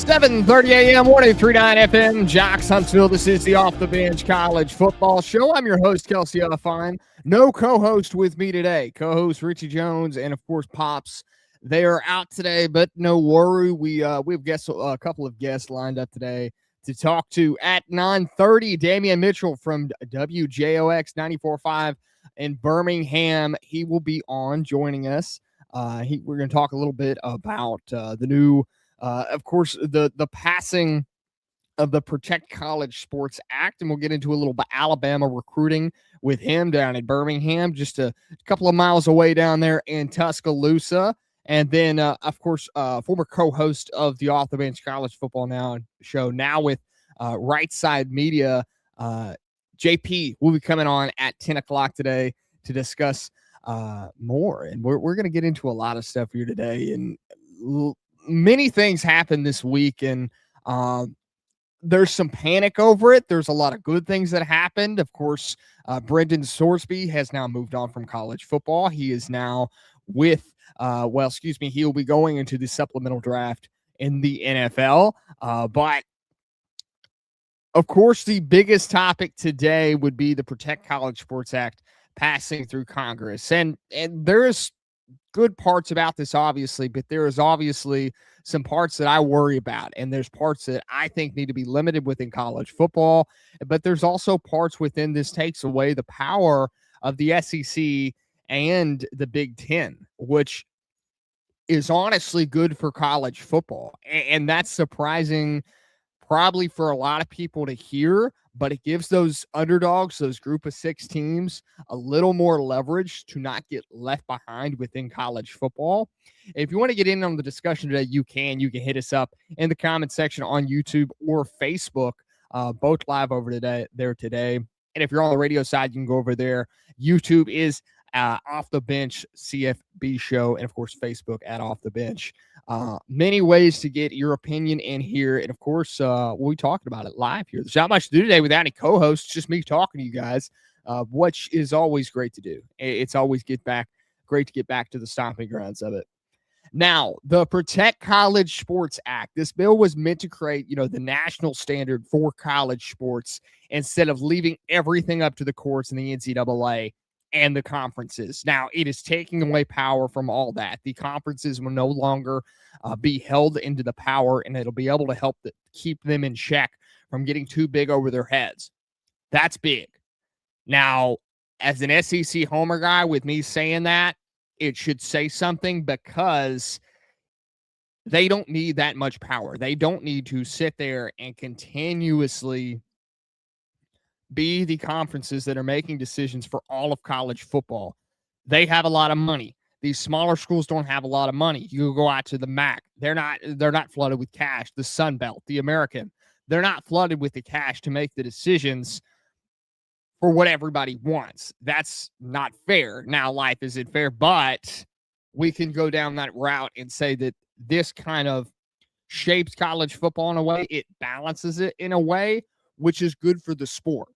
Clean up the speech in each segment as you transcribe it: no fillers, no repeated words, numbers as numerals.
7:30 a.m. 103.9 FM, JOX Huntsville. This is the Off the Bench College Football Show. I'm your host, Kelsey Huffine. No co-host with me today. Co-host Richie Jones and, of course, Pops. They are out today, but no worry. We've a couple of guests lined up today to talk to at 9:30. Damion Mitchell from WJOX 94.5 in Birmingham. He will be on joining us. We're going to talk a little bit about the new of course, the passing of the Protect College Sports Act, and we'll get into a little bit Alabama recruiting with him down in Birmingham, just a couple of miles away down there in Tuscaloosa. And then, of course, former co-host of the Off the Bench College Football Now show, now with Rightside Media, JP will be coming on at 10 o'clock today to discuss more. And we're going to get into a lot of stuff here today, and many things happened this week, and there's some panic over it. There's a lot of good things that happened. Of course, Brendan Sorsby has now moved on from college football. He is now with, he will be going into the supplemental draft in the NFL. But, of course, the biggest topic today would be the Protect College Sports Act passing through Congress. And there is good parts about this, obviously, but there is obviously some parts that I worry about, and there's parts that I think need to be limited within college football, but there's also parts within this takes away the power of the SEC and the Big Ten, which is honestly good for college football, and that's surprising probably for a lot of people to hear, but it gives those underdogs, those group of 6 teams, a little more leverage to not get left behind within college football. If you want to get in on the discussion today, you can hit us up in the comment section on YouTube or Facebook, both live over today. And if you're on the radio side, you can go over there. YouTube is Off the Bench CFB show, and of course Facebook at Off the Bench. Many ways to get your opinion in here, and of course we'll be talking about it live here. There's not much to do today without any co-hosts, just me talking to you guys, which is always great to do. It's always great to get back to the stomping grounds of it. Now, the Protect College Sports Act, this bill was meant to create, the national standard for college sports instead of leaving everything up to the courts and the NCAA and the conferences. Now, it is taking away power from all that. The conferences will no longer be held into the power, and it'll be able to help keep them in check from getting too big over their heads. That's big. Now, as an SEC homer guy, with me saying that, it should say something, because they don't need that much power. They don't need to sit there and continuously be the conferences that are making decisions for all of college football. They have a lot of money. These smaller schools don't have a lot of money. You go out to the MAC. They're not flooded with cash. The Sun Belt, the American, they're not flooded with the cash to make the decisions for what everybody wants. That's not fair. Now, life isn't fair, but we can go down that route and say that this kind of shapes college football in a way. It balances it in a way which is good for the sport.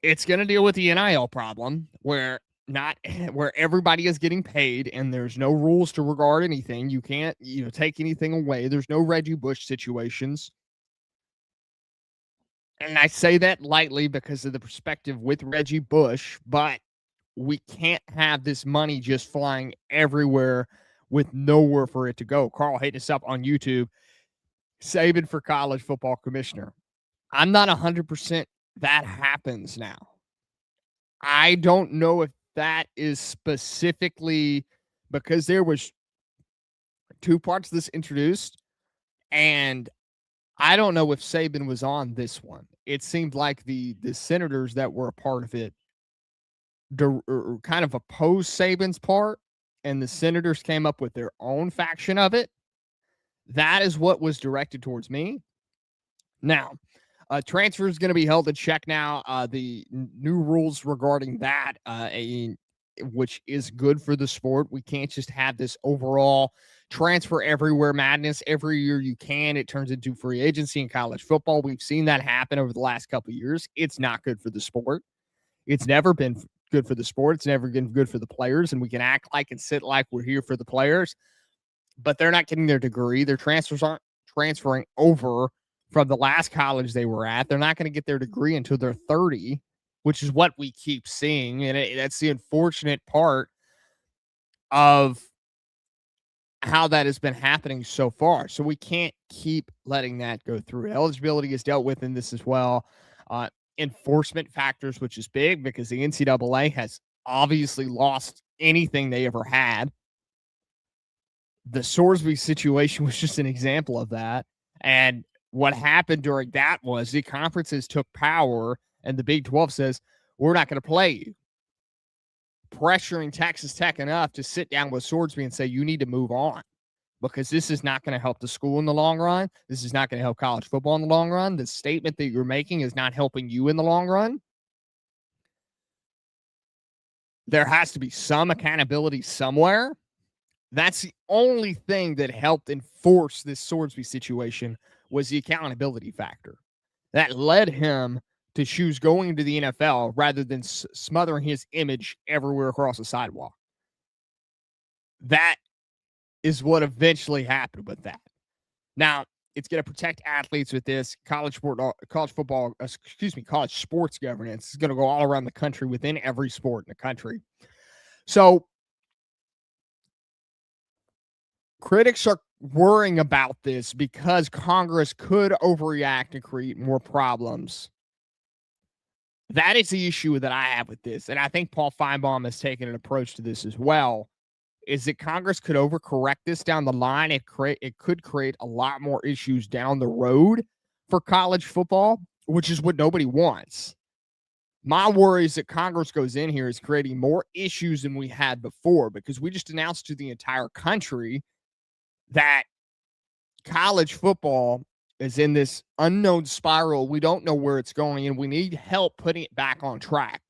It's going to deal with the NIL problem where everybody is getting paid and there's no rules to regard anything. You can't, take anything away. There's no Reggie Bush situations. And I say that lightly because of the perspective with Reggie Bush, but we can't have this money just flying everywhere with nowhere for it to go. Carl hitting us up on YouTube, Saban for college football commissioner. I'm not 100% that happens now. I don't know if that is specifically because there was 2 parts of this introduced, and I don't know if Saban was on this one. It seemed like the senators that were a part of it kind of opposed Saban's part, and the senators came up with their own faction of it. That is what was directed towards me. Now, transfer is going to be held in check now. The new rules regarding that, which is good for the sport. We can't just have this overall transfer everywhere madness. Every year you can. It turns into free agency in college football. We've seen that happen over the last couple of years. It's not good for the sport. It's never been good for the sport. It's never been good for the players, and we can act like and sit like we're here for the players. but they're not getting their degree. Their transfers aren't transferring over from the last college they were at. They're not going to get their degree until they're 30, which is what we keep seeing. And that's the unfortunate part of how that has been happening so far. So we can't keep letting that go through. Eligibility is dealt with in this as well. Enforcement factors, which is big because the NCAA has obviously lost anything they ever had. The Sorsby situation was just an example of that. And what happened during that was the conferences took power and the Big 12 says, we're not going to play you. Pressuring Texas Tech enough to sit down with Sorsby and say, you need to move on because this is not going to help the school in the long run. This is not going to help college football in the long run. The statement that you're making is not helping you in the long run. There has to be some accountability somewhere. That's the only thing that helped enforce this Sorsby situation was the accountability factor. That led him to choose going into the NFL rather than smothering his image everywhere across the sidewalk. That is what eventually happened with that. Now, it's going to protect athletes with this. College sports governance is going to go all around the country within every sport in the country. So critics are worrying about this because Congress could overreact and create more problems. That is the issue that I have with this. And I think Paul Feinbaum has taken an approach to this as well, is that Congress could overcorrect this down the line. It could create a lot more issues down the road for college football, which is what nobody wants. My worry is that Congress goes in here is creating more issues than we had before because we just announced to the entire country that college football is in this unknown spiral. We don't know where it's going, and we need help putting it back on track.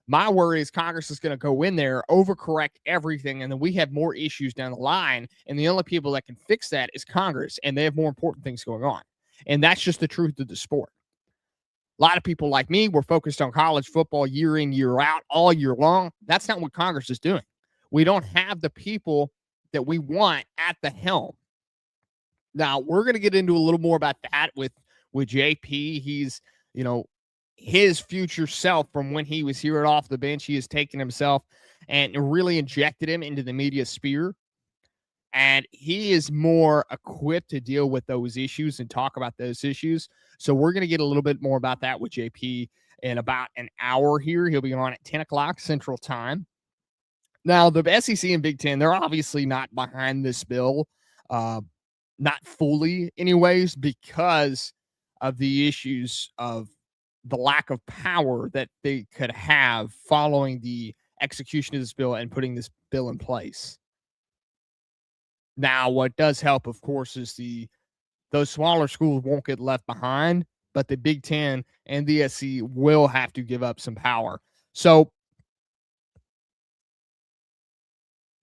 My worry is Congress is going to go in there, overcorrect everything, and then we have more issues down the line, and the only people that can fix that is Congress, and they have more important things going on. And that's just the truth of the sport. A lot of people like me were focused on college football year in, year out, all year long. That's not what Congress is doing. We don't have the people that we want at the helm. Now, we're going to get into a little more about that with JP. He's, his future self from when he was here at Off the Bench. He has taken himself and really injected him into the media sphere. And he is more equipped to deal with those issues and talk about those issues. So we're going to get a little bit more about that with JP in about an hour here. He'll be on at 10 o'clock Central Time. Now, the SEC and Big Ten, they're obviously not behind this bill. Not fully anyways, because of the issues of the lack of power that they could have following the execution of this bill and putting this bill in place. Now, what does help, of course, is those smaller schools won't get left behind, but the Big Ten and the SEC will have to give up some power. So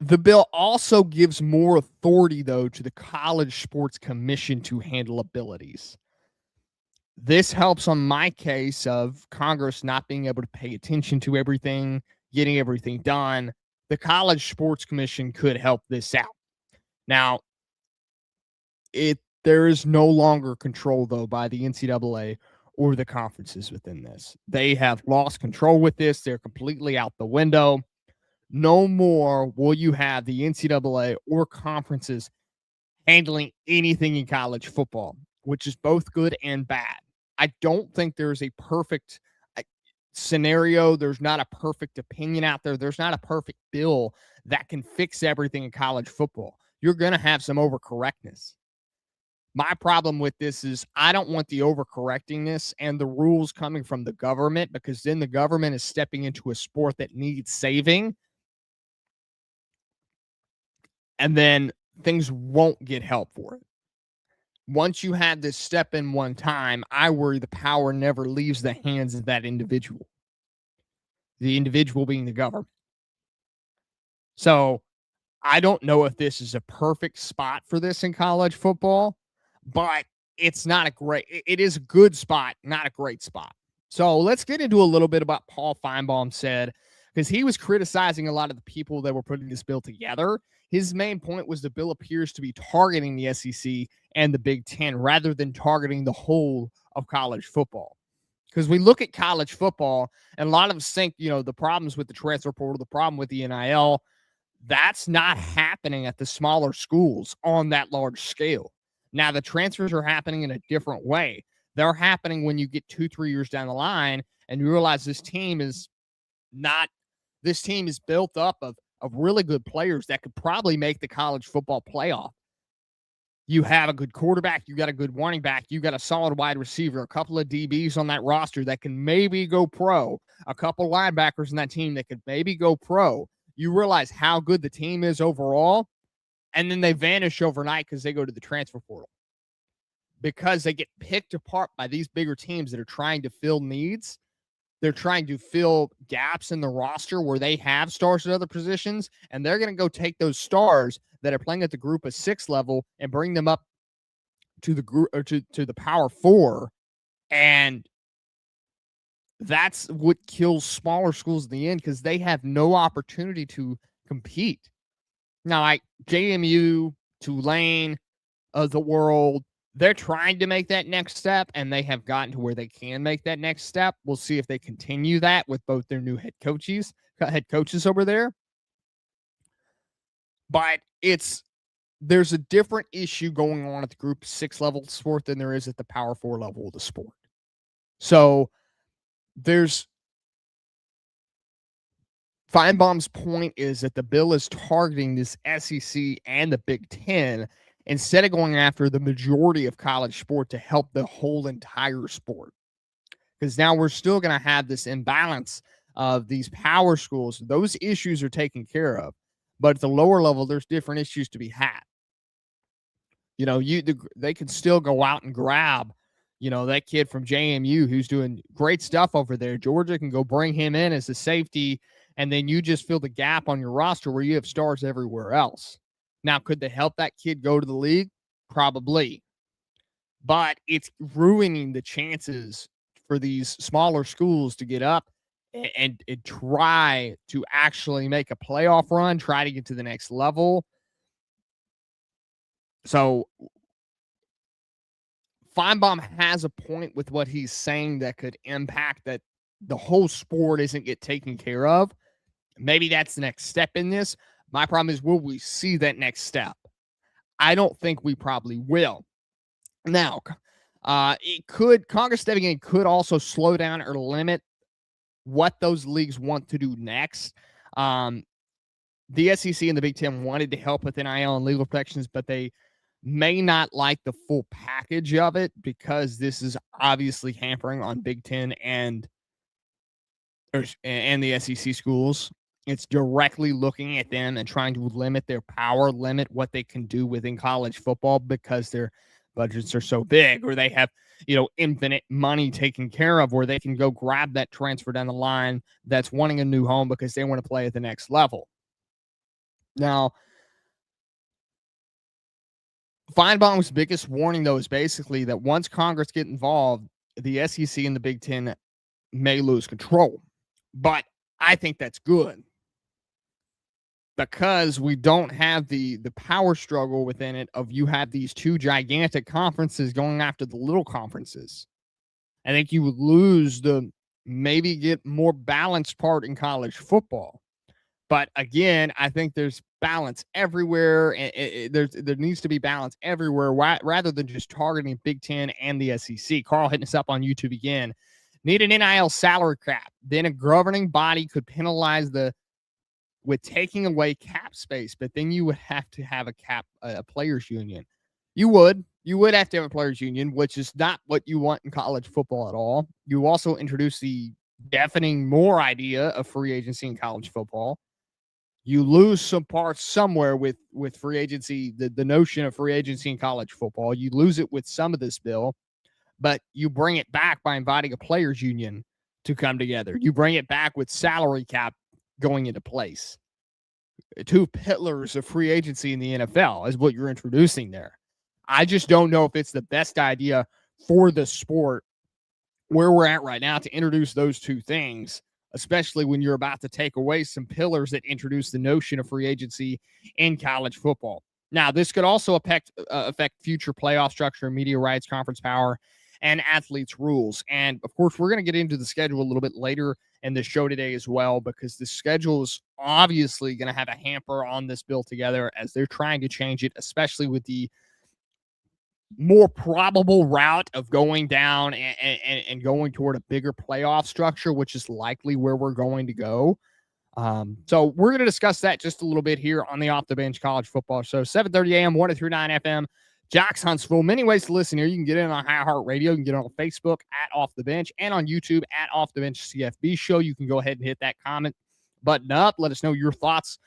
the bill also gives more authority, though, to the College Sports Commission to handle abilities. This helps on my case of Congress not being able to pay attention to everything, getting everything done. The College Sports Commission could help this out. Now, there is no longer control, though, by the NCAA or the conferences within this. They have lost control with this. They're completely out the window. No more will you have the NCAA or conferences handling anything in college football, which is both good and bad. I don't think there's a perfect scenario. There's not a perfect opinion out there. There's not a perfect bill that can fix everything in college football. You're going to have some overcorrectness. My problem with this is I don't want the overcorrectingness and the rules coming from the government, because then the government is stepping into a sport that needs saving. And then things won't get help for it. Once you have this step in one time, I worry the power never leaves the hands of that individual. The individual being the government. So I don't know if this is a perfect spot for this in college football, but it's not it is a good spot, not a great spot. So let's get into a little bit about Paul Feinbaum said because he was criticizing a lot of the people that were putting this bill together. His main point was the bill appears to be targeting the SEC and the Big Ten rather than targeting the whole of college football. Because we look at college football, and a lot of us think, the problems with the transfer portal, the problem with the NIL, that's not happening at the smaller schools on that large scale. Now, the transfers are happening in a different way. They're happening when you get 2-3 years down the line and you realize this team is built up of really good players that could probably make the college football playoff. You have a good quarterback, you got a good running back, you got a solid wide receiver, a couple of DBs on that roster that can maybe go pro, a couple linebackers in that team that could maybe go pro. You realize how good the team is overall, and then they vanish overnight because they go to the transfer portal. Because they get picked apart by these bigger teams that are trying to fill needs. They're trying to fill gaps in the roster where they have stars at other positions, and they're going to go take those stars that are playing at the group of 6 level and bring them up to the group or to the power 4. And that's what kills smaller schools in the end, because they have no opportunity to compete. Now, like JMU, Tulane of the world, they're trying to make that next step, and they have gotten to where they can make that next step. We'll see if they continue that with both their new head coaches over there. But there's a different issue going on at the group 6 level of sport than there is at the power 4 level of the sport. So Feinbaum's point is that the bill is targeting this SEC and the Big Ten instead of going after the majority of college sport to help the whole entire sport. Because now we're still going to have this imbalance of these power schools. Those issues are taken care of. But at the lower level, there's different issues to be had. They can still go out and grab, that kid from JMU who's doing great stuff over there. Georgia can go bring him in as a safety, and then you just fill the gap on your roster where you have stars everywhere else. Now, could they help that kid go to the league? Probably. But it's ruining the chances for these smaller schools to get up and try to actually make a playoff run, try to get to the next level. So Feinbaum has a point with what he's saying that could impact that the whole sport isn't get taken care of. Maybe that's the next step in this. My problem is, will we see that next step? I don't think we probably will. Now, Congress stepping in could also slow down or limit what those leagues want to do next. The SEC and the Big Ten wanted to help with NIL and legal protections, but they may not like the full package of it because this is obviously hampering on Big Ten and the SEC schools. It's directly looking at them and trying to limit their power, limit what they can do within college football because their budgets are so big, or they have, infinite money taken care of where they can go grab that transfer down the line that's wanting a new home because they want to play at the next level. Now, Feinbaum's biggest warning, though, is basically that once Congress get involved, the SEC and the Big Ten may lose control. But I think that's good because we don't have the power struggle within it of you have these two gigantic conferences going after the little conferences. I think you would lose maybe get more balanced part in college football. But again, I think there's balance everywhere. And there needs to be balance everywhere rather than just targeting Big Ten and the SEC. Carl hitting us up on YouTube again. Need an NIL salary cap. Then a governing body could penalize with taking away cap space, but then you would have to have a players union. You would have to have a players union, which is not what you want in college football at all. You also introduce the deafening more idea of free agency in college football. You lose some parts somewhere with free agency, the notion of free agency in college football. You lose it with some of this bill, but you bring it back by inviting a players union to come together. You bring it back with salary cap going into place. 2 pillars of free agency in the NFL is what you're introducing there. I just don't know if it's the best idea for the sport where we're at right now to introduce those two things, especially when you're about to take away some pillars that introduce the notion of free agency in college football. Now, this could also affect future playoff structure, media rights, conference power, and athletes' rules. And, of course, we're going to get into the schedule a little bit later in the show today as well, because the schedule is obviously going to have a hamper on this bill together as they're trying to change it, especially with the more probable route of going down and going toward a bigger playoff structure, which is likely where we're going to go. So we're going to discuss that just a little bit here on the Off the Bench College Football Show. 7:30 a.m., 103.9 FM, JOX Huntsville. Many ways to listen here. You can get in on iHeartRadio. You can get on Facebook at Off the Bench and on YouTube at Off the Bench CFB Show. You can go ahead and hit that comment button up. Let us know your thoughts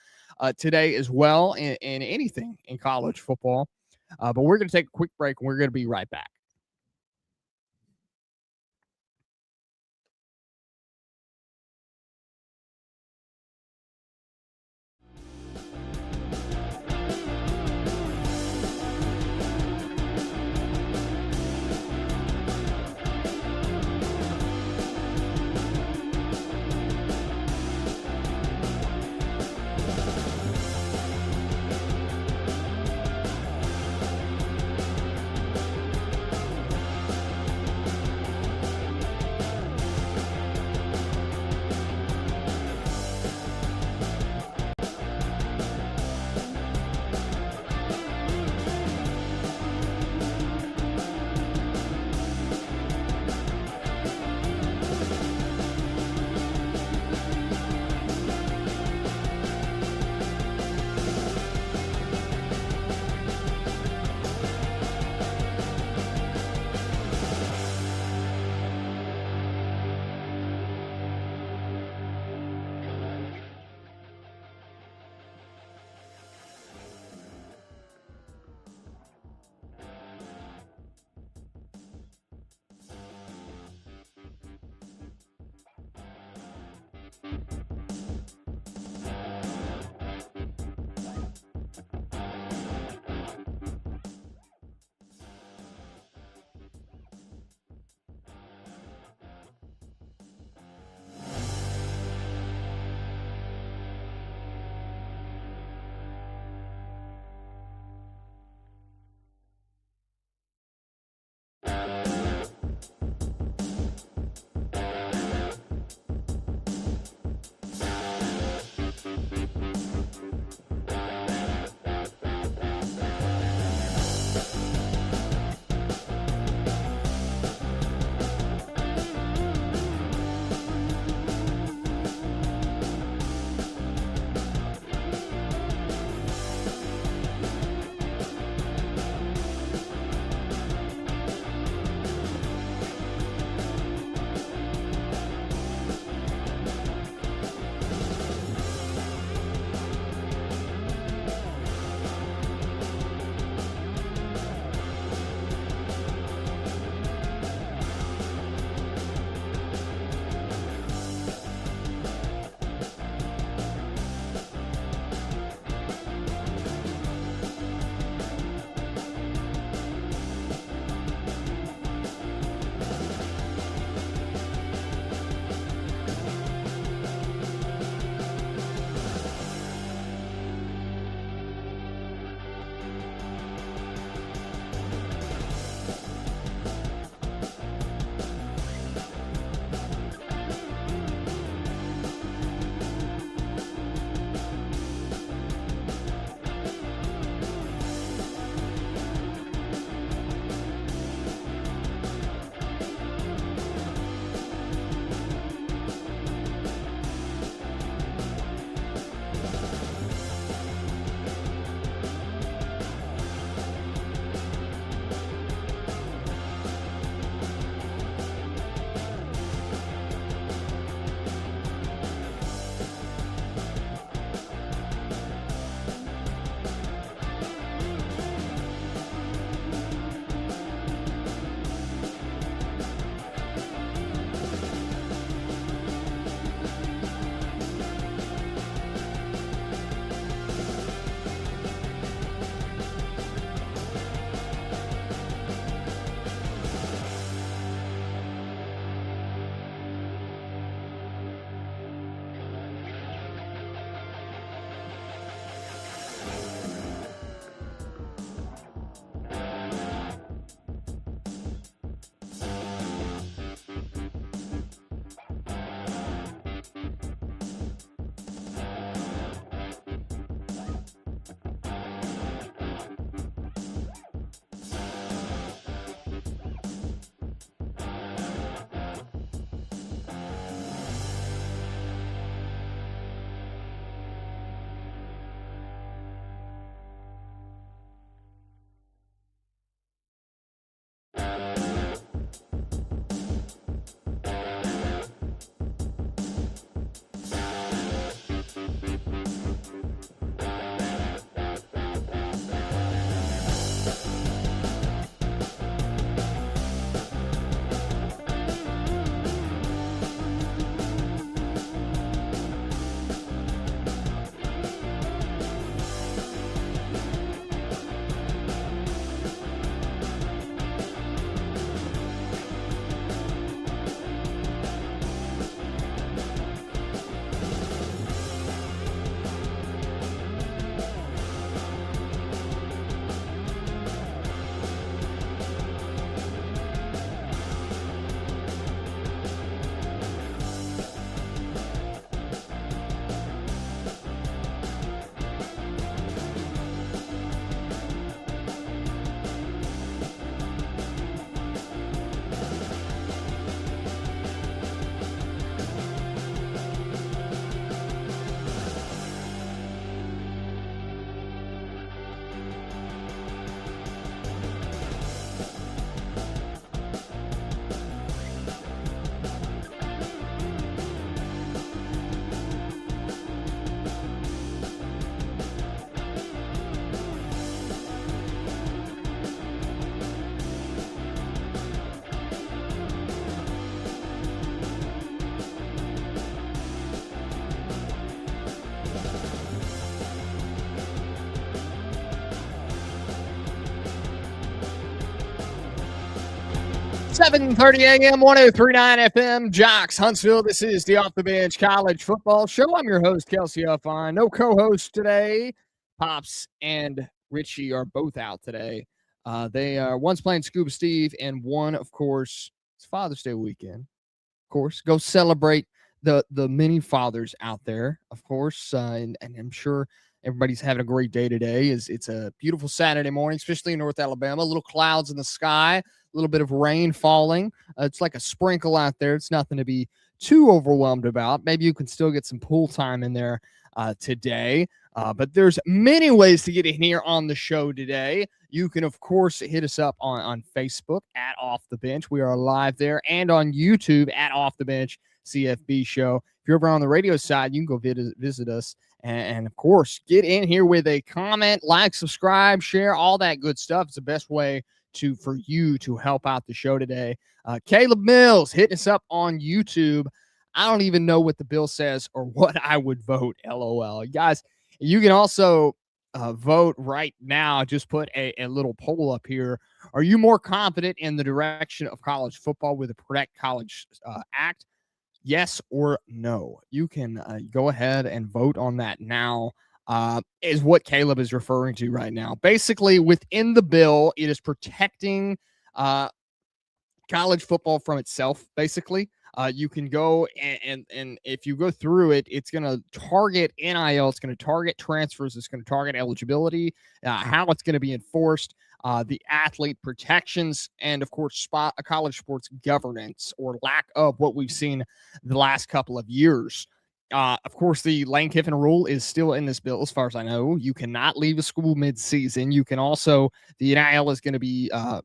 today as well in anything in college football. But we're going to take a quick break, and we're going to be right back. 7:30 a.m., 1039 FM, JOX Huntsville. This is the Off the Bench College Football Show. I'm your host, Kelsey Huffine. No co-host today. Pops and Richie are both out today. They are one's playing Scuba Steve, and one, of course, it's Father's Day weekend. Of course, go celebrate the many fathers out there. Of course, and I'm sure everybody's having a great day today. It's a beautiful Saturday morning, especially in North Alabama. Little clouds in the sky, a little bit of rain falling. It's like a sprinkle out there. It's nothing to be too overwhelmed about. Maybe you can still get some pool time in there today. But there's many ways to get in here on the show today. You can, of course, hit us up on Facebook at Off the Bench. We are live there, and on YouTube at Off the Bench CFB Show. If you're over on the radio side, you can go visit us. And of course, get in here with a comment, like, subscribe, share, all that good stuff. It's the best way for you to help out the show today. Caleb Mills hitting us up on YouTube. I don't even know what the bill says or what I would vote. LOL. Guys, you can also vote right now. Just put a little poll up here. Are you more confident in the direction of college football with the Protect College Act? Yes or no? You can go ahead and vote on that now, is what Caleb is referring to right now. Basically, within the bill, it is protecting college football from itself, basically. You can go and if you go through it, it's going to target NIL, it's going to target transfers, it's going to target eligibility, how it's going to be enforced, the athlete protections, and of course, college sports governance or lack of what we've seen the last couple of years. Of course, the Lane Kiffin rule is still in this bill, as far as I know. You cannot leave a school mid-season. You can also, the NIL is going to be have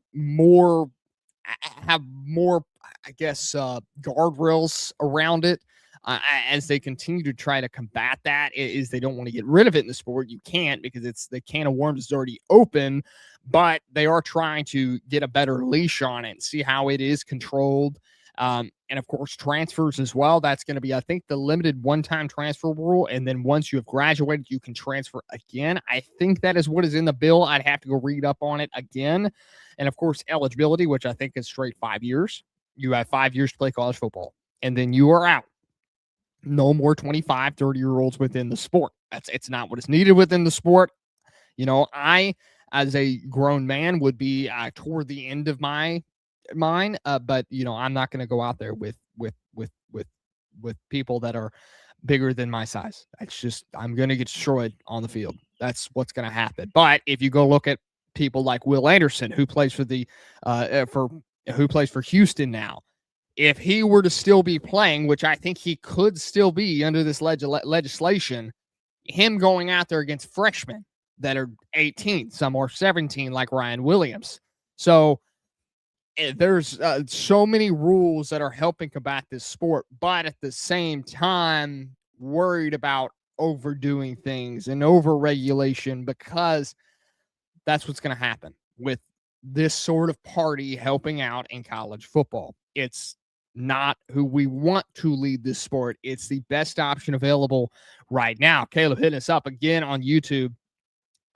more, I guess, guardrails around it as they continue to try to combat that. Is they don't want to get rid of it in the sport. You can't, because it's the can of worms is already open, but they are trying to get a better leash on it and see how it is controlled. And of course, transfers as well. That's going to be, I think, the limited one-time transfer rule. And then once you have graduated, you can transfer again. I think that is what is in the bill. I'd have to go read up on it again. And of course, eligibility, which I think is straight 5 years. You have 5 years to play college football, and then you are out. No more 25, 30-year-olds within the sport. It's not what is needed within the sport. You know, I, as a grown man, would be toward the end of mine. But you know, I'm not going to go out there with people that are bigger than my size. It's just, I'm going to get destroyed on the field. That's what's going to happen. But if you go look at people like Will Anderson, who plays for the who plays for Houston now, if he were to still be playing, which I think he could still be under this legislation, him going out there against freshmen that are 18, some are 17, like Ryan Williams. So there's so many rules that are helping combat this sport, but at the same time, worried about overdoing things and over-regulation, because that's what's going to happen with this sort of party helping out in college football. It's not who we want to lead this sport. It's the best option available right now. Caleb hitting us up again on YouTube.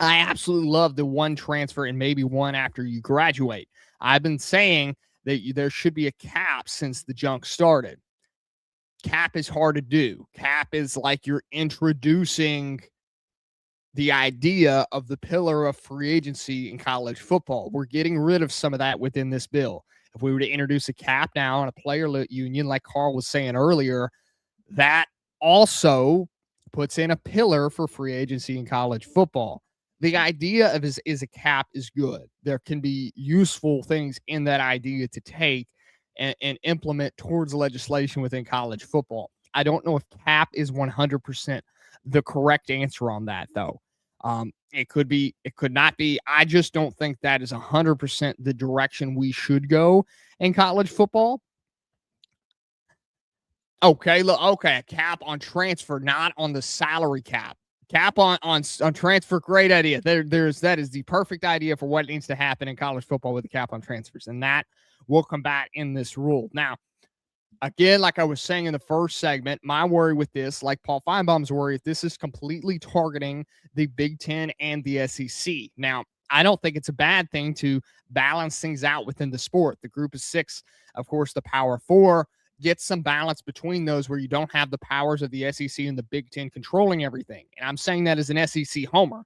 I absolutely love the one transfer and maybe one after you graduate. I've been saying that there should be a cap since the junk started. Cap is hard to do. Cap is like you're introducing the idea of the pillar of free agency in college football. We're getting rid of some of that within this bill. If we were to introduce a cap now and a player union, like Carl was saying earlier, that also puts in a pillar for free agency in college football. The idea of is a cap is good. There can be useful things in that idea to take and implement towards legislation within college football. I don't know if cap is 100% the correct answer on that, though. It could not be. I just don't think that is 100% the direction we should go in college football. Okay, look, okay, a cap on transfer, not on the salary cap. Cap on transfer, great idea. That is the perfect idea for what needs to happen in college football with a cap on transfers, and that will combat in this rule. Now, again, like I was saying in the first segment, my worry with this, like Paul Feinbaum's worry, this is completely targeting the Big Ten and the SEC. Now, I don't think it's a bad thing to balance things out within the sport. The group of six, of course, the Power Four, get some balance between those where you don't have the powers of the SEC and the Big Ten controlling everything. And I'm saying that as an SEC homer.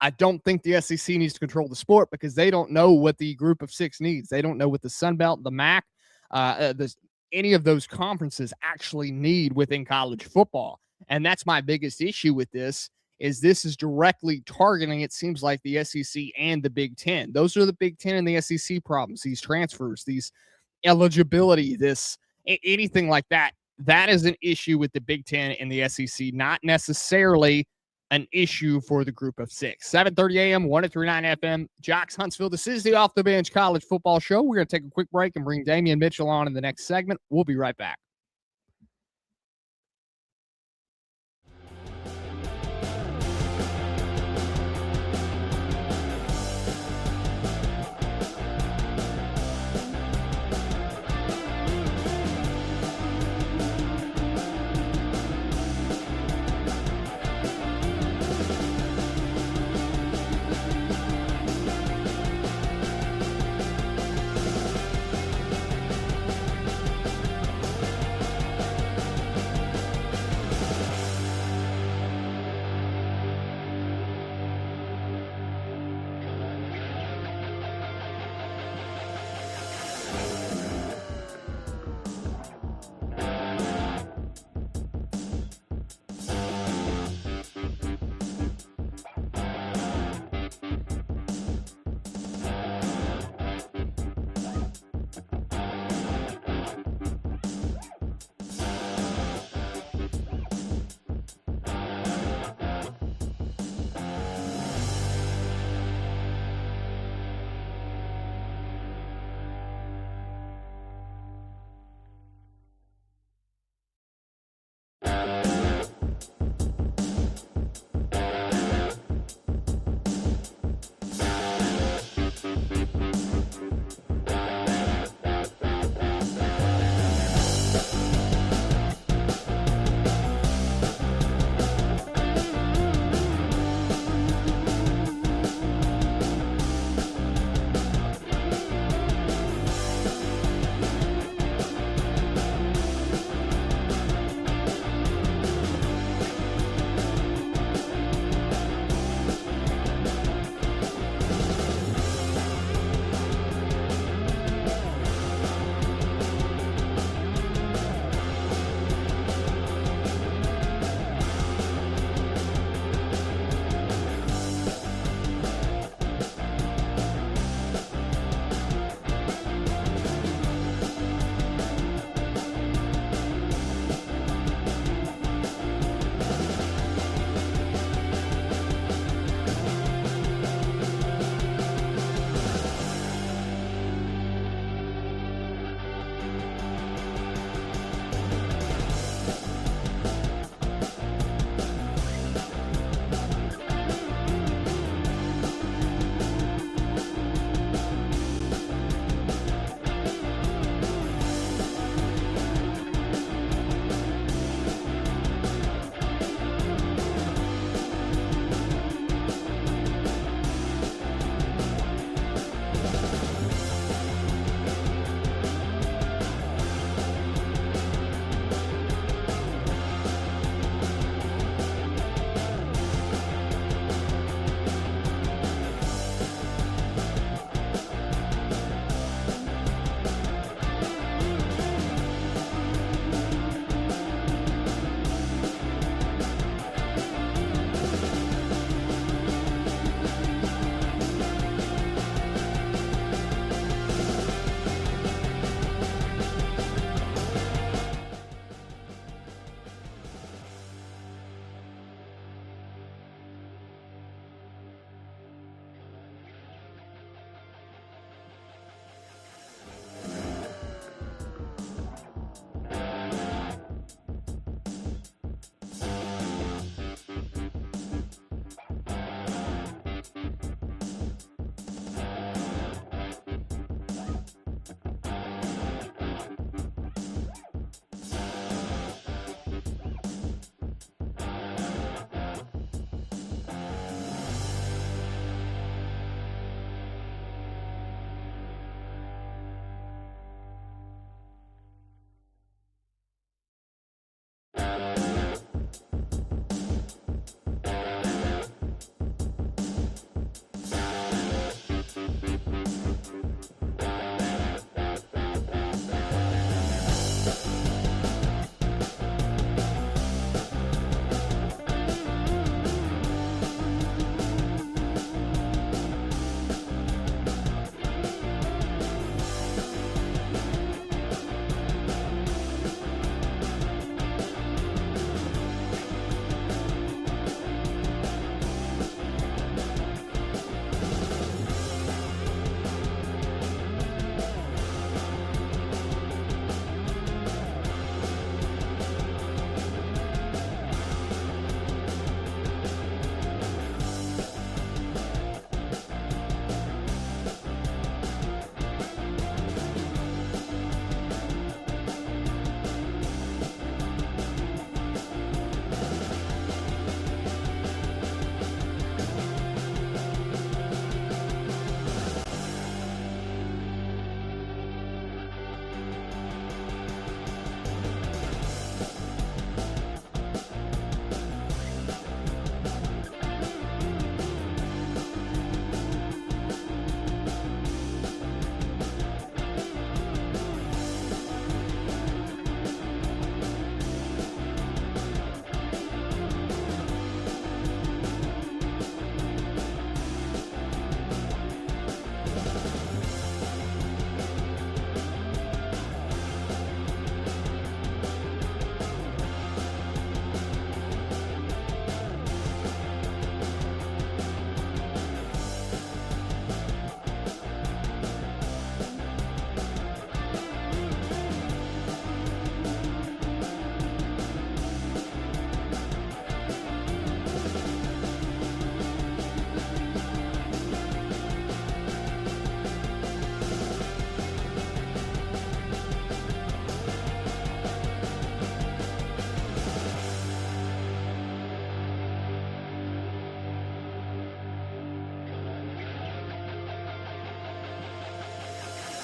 I don't think the SEC needs to control the sport because they don't know what the group of six needs. They don't know what the Sun Belt, the MAC, any of those conferences actually need within college football. And that's my biggest issue with this is directly targeting, it seems like, the SEC and the Big Ten. Those are the Big Ten and the SEC problems, these transfers, these eligibility, anything like that. That is an issue with the Big Ten and the SEC, not necessarily an issue for the group of six. 7:30 a.m., 103.9 FM, JOX Huntsville. This is the Off the Bench College Football Show. We're going to take a quick break and bring Damion Mitchell on in the next segment. We'll be right back.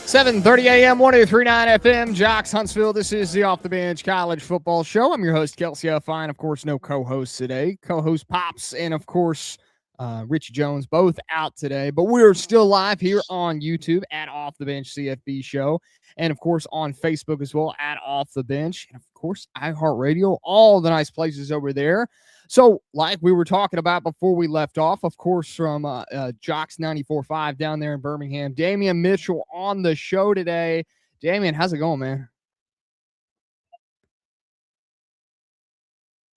7:30 a.m., 103.9 FM, JOX Huntsville. This is the Off the Bench College Football Show. I'm your host, Kelsey Huffine. Of course, no co-hosts today. Co-host Pops and, of course, Richie Jones, both out today. But we're still live here on YouTube at Off the Bench CFB Show. And, of course, on Facebook as well at Off the Bench. And, of course, iHeartRadio, all the nice places over there. So, like we were talking about before we left off, of course, from JOX 94.5 down there in Birmingham, Damion Mitchell on the show today. Damion, how's it going, man?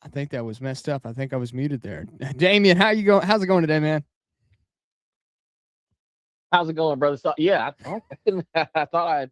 I think that was messed up. I think I was muted there. Damion, how you going? How's it going today, man? How's it going, brother? So, yeah, I thought I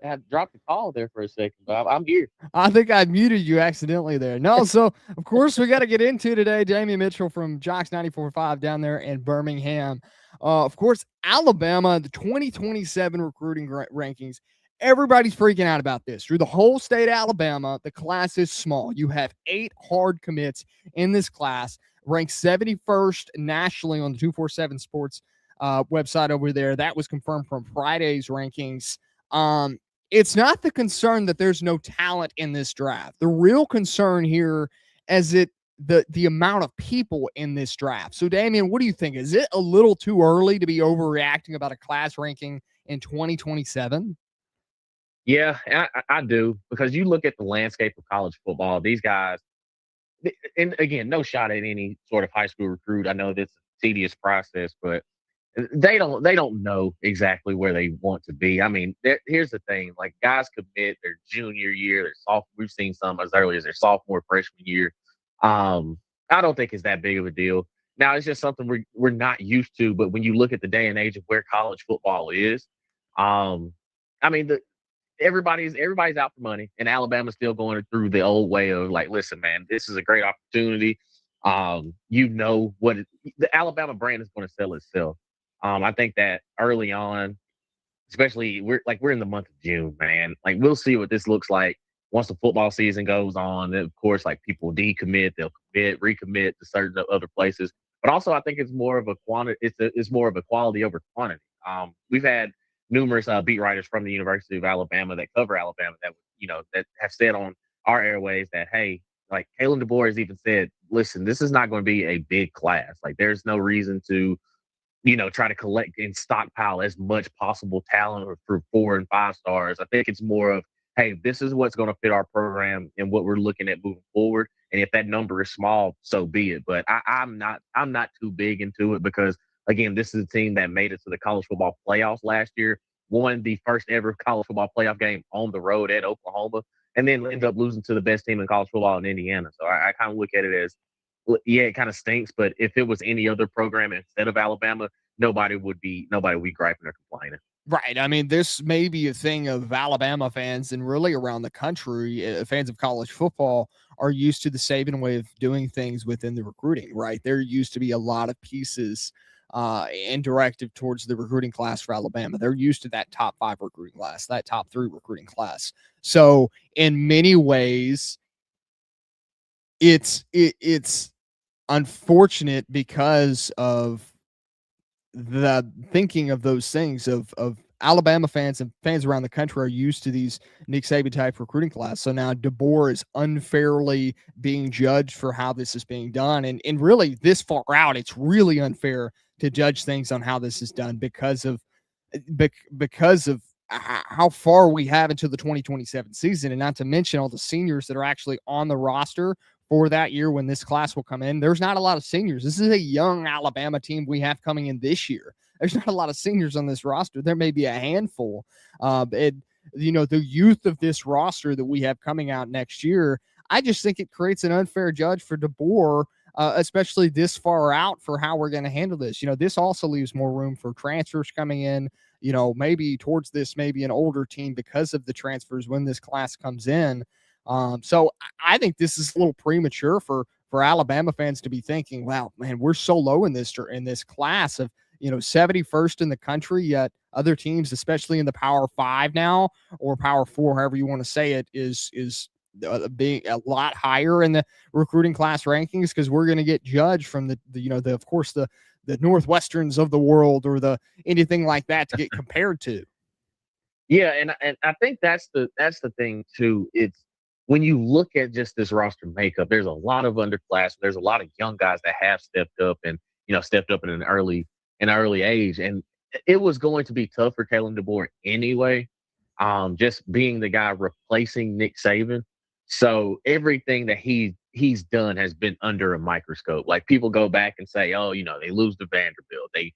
had dropped the call there for a second, but I'm here. I think I muted you accidentally there. No, so, of course, we got to get into today. Damion Mitchell from JOX 94.5 down there in Birmingham. Of course, Alabama, the 2027 recruiting rankings. Everybody's freaking out about this. Through the whole state of Alabama, the class is small. You have 8 hard commits in this class, ranked 71st nationally on the 247 Sports website over there. That was confirmed from Friday's rankings. It's not the concern that there's no talent in this draft. The real concern here is the amount of people in this draft. So, Damion, what do you think? Is it a little too early to be overreacting about a class ranking in 2027? Yeah, I do, because you look at the landscape of college football, these guys, and again, no shot at any sort of high school recruit. I know this is a tedious process, but they don't know exactly where they want to be. I mean, here's the thing: like, guys commit their junior year, their sophomore. We've seen some as early as their sophomore, freshman year. I don't think it's that big of a deal. Now, it's just something we're not used to. But when you look at the day and age of where college football is, I mean, everybody's out for money, and Alabama's still going through the old way of, like, listen, man, this is a great opportunity. The Alabama brand is going to sell itself. I think that early on, especially we're in the month of June, man. Like, we'll see what this looks like once the football season goes on. Then, of course, like, people decommit, they'll recommit to certain other places. But also, I think it's more of a quantity. It's more of a quality over quantity. We've had numerous beat writers from the University of Alabama that cover Alabama that have said on our airways that, hey, like, Kalen DeBoer has even said, listen, this is not going to be a big class. Like, there's no reason to try to collect and stockpile as much possible talent for 4 and 5 stars. I think it's more of, hey, this is what's going to fit our program and what we're looking at moving forward. And if that number is small, so be it. But I'm not too big into it, because, again, this is a team that made it to the college football playoffs last year, won the first ever college football playoff game on the road at Oklahoma, and then ended up losing to the best team in college football in Indiana. So I kind of look at it as, yeah, it kind of stinks, but if it was any other program instead of Alabama, nobody would be griping or complaining. Right. I mean, this may be a thing of Alabama fans and really around the country. Fans of college football are used to the Saban way of doing things within the recruiting, right? There used to be a lot of pieces and directive towards the recruiting class for Alabama. They're used to that top 5 recruiting class, that top 3 recruiting class. So in many ways, it's unfortunate because of the thinking of those things of Alabama fans and fans around the country are used to these Nick Saban type recruiting class. So now DeBoer is unfairly being judged for how this is being done. And really, this far out, it's really unfair to judge things on how this is done because of how far we have into the 2027 season, and not to mention all the seniors that are actually on the roster for that year when this class will come in. There's not a lot of seniors. This is a young Alabama team we have coming in this year. There's not a lot of seniors on this roster. There may be a handful. The youth of this roster that we have coming out next year, I just think it creates an unfair judge for DeBoer, especially this far out, for how we're going to handle this. This also leaves more room for transfers coming in, maybe towards this, maybe an older team because of the transfers when this class comes in. So I think this is a little premature for Alabama fans to be thinking, wow, man, we're so low in this class of, 71st in the country, yet other teams, especially in the Power 5 now, or Power 4, however you want to say it, is being a lot higher in the recruiting class rankings, because we're going to get judged from the Northwesterns of the world or the anything like that to get compared to. Yeah, and I think that's the thing too. It's when you look at just this roster makeup, there's a lot of underclass. There's a lot of young guys that have stepped up and stepped up in an early age, and it was going to be tough for Kalen DeBoer anyway. Just being the guy replacing Nick Saban, so everything that he's done has been under a microscope. Like people go back and say, oh, they lose to Vanderbilt, they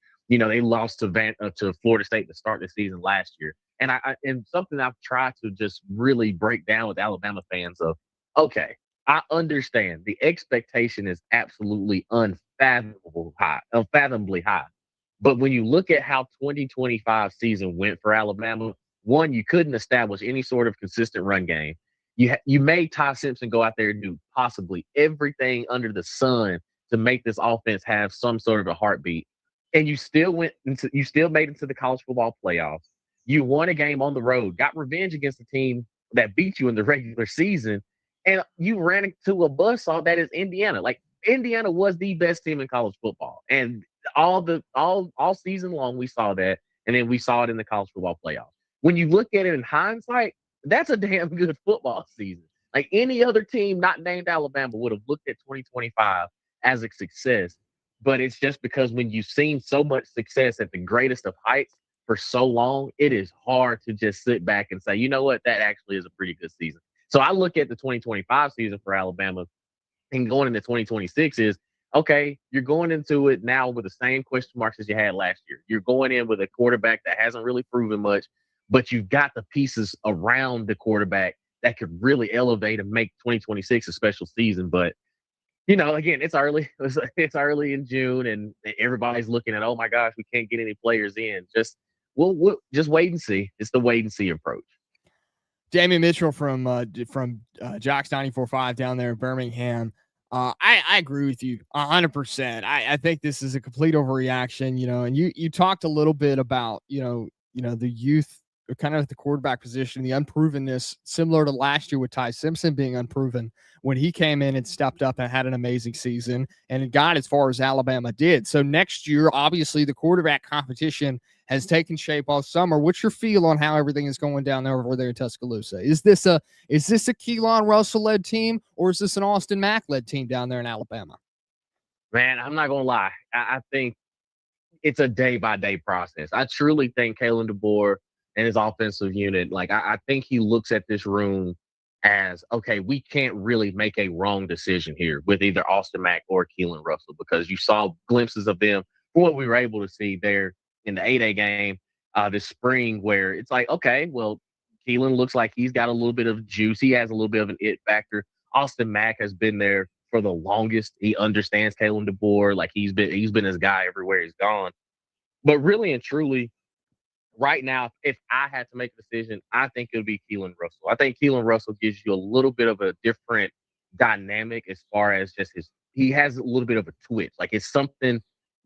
lost to Florida State to start the season last year. And and something I've tried to just really break down with Alabama fans of, okay, I understand the expectation is absolutely unfathomably high. But when you look at how 2025 season went for Alabama, one, you couldn't establish any sort of consistent run game. You made Ty Simpson go out there and do possibly everything under the sun to make this offense have some sort of a heartbeat. And you still made it to the college football playoffs. You won a game on the road, got revenge against the team that beat you in the regular season, and you ran into a buzzsaw that is Indiana. Like Indiana was the best team in college football, and all season long we saw that, and then we saw it in the college football playoffs. When you look at it in hindsight, that's a damn good football season. Like any other team not named Alabama would have looked at 2025 as a success, but it's just because when you've seen so much success at the greatest of heights for so long, it is hard to just sit back and say, you know what, that actually is a pretty good season. So I look at the 2025 season for Alabama and going into 2026 is, okay, you're going into it now with the same question marks as you had last year. You're going in with a quarterback that hasn't really proven much, but you've got the pieces around the quarterback that could really elevate and make 2026 a special season. But again, it's early. It's early in June, and everybody's looking at, oh my gosh, we can't get any players in. We'll just wait and see. It's the wait and see approach. Damion Mitchell from JOX 94.5 down there in Birmingham. I agree with you 100%. I think this is a complete overreaction, and you talked a little bit about, the youth, kind of at the quarterback position, the unprovenness, similar to last year with Ty Simpson being unproven when he came in and stepped up and had an amazing season and got as far as Alabama did. So next year, obviously, the quarterback competition has taken shape all summer. What's your feel on how everything is going down there over there in Tuscaloosa? Is this a Keelan Russell led team, or is this an Austin Mack led team down there in Alabama? Man, I'm not gonna lie. I think it's a day by day process. I truly think Kalen DeBoer and his offensive unit, like I think he looks at this room as, okay, we can't really make a wrong decision here with either Austin Mack or Keelan Russell, because you saw glimpses of them from what we were able to see there in the 8A game this spring, where it's like, okay, well, Keelan looks like he's got a little bit of juice. He has a little bit of an it factor. Austin Mack has been there for the longest. He understands Kalen DeBoer. Like he's been his guy everywhere he's gone. But really and truly, right now, if I had to make a decision, I think it would be Keelan Russell. I think Keelan Russell gives you a little bit of a different dynamic as far as just he has a little bit of a twitch. Like it's something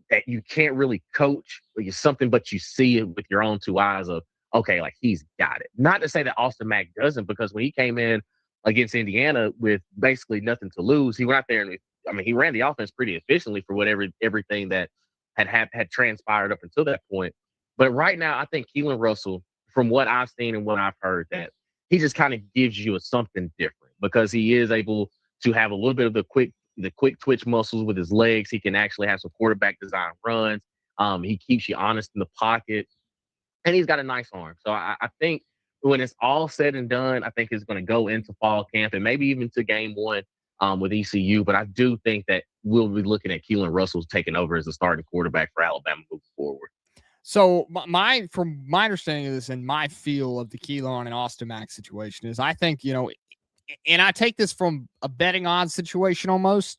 that you can't really coach, but it's something, but you see it with your own two eyes of, okay, like he's got it. Not to say that Austin Mack doesn't, because when he came in against Indiana with basically nothing to lose, he went out there and he ran the offense pretty efficiently for everything that had transpired up until that point. But right now, I think Keelan Russell, from what I've seen and what I've heard, that he just kind of gives you something different, because he is able to have a little bit of the quick twitch muscles with his legs. He can actually have some quarterback design runs. He keeps you honest in the pocket, and he's got a nice arm. So I think when it's all said and done, I think it's going to go into fall camp and maybe even to game one with ECU. But I do think that we'll be looking at Keelan Russell taking over as the starting quarterback for Alabama moving forward. So from my understanding of this and my feel of the Keelan and Austin Mack situation is, I think, and I take this from a betting odds situation almost.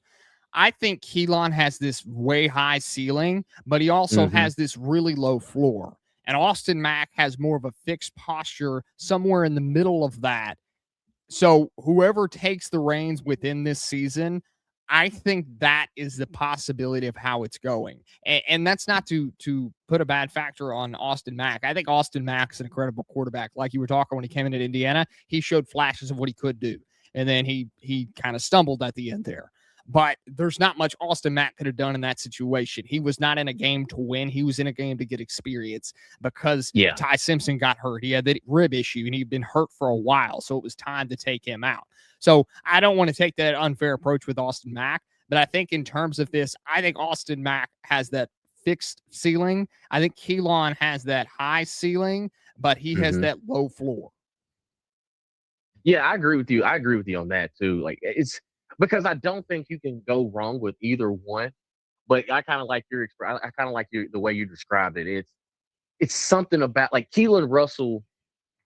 I think Keelan has this way high ceiling, but he also has this really low floor. And Austin Mack has more of a fixed posture somewhere in the middle of that. So whoever takes the reins within this season, I think that is the possibility of how it's going. And that's not to put a bad factor on Austin Mack. I think Austin Mack's an incredible quarterback. Like you were talking when he came in at Indiana, he showed flashes of what he could do. And then he kind of stumbled at the end there. But there's not much Austin Mack could have done in that situation. He was not in a game to win. He was in a game to get experience because Ty Simpson got hurt. He had that rib issue, and he'd been hurt for a while, so it was time to take him out. So I don't want to take that unfair approach with Austin Mack, but I think in terms of this, I think Austin Mack has that fixed ceiling. I think Keelan has that high ceiling, but he has that low floor. Yeah, I agree with you. I agree with you on that too. Like, it's because I don't think you can go wrong with either one. But I kind of like the way you described it. It's something about like Keelan Russell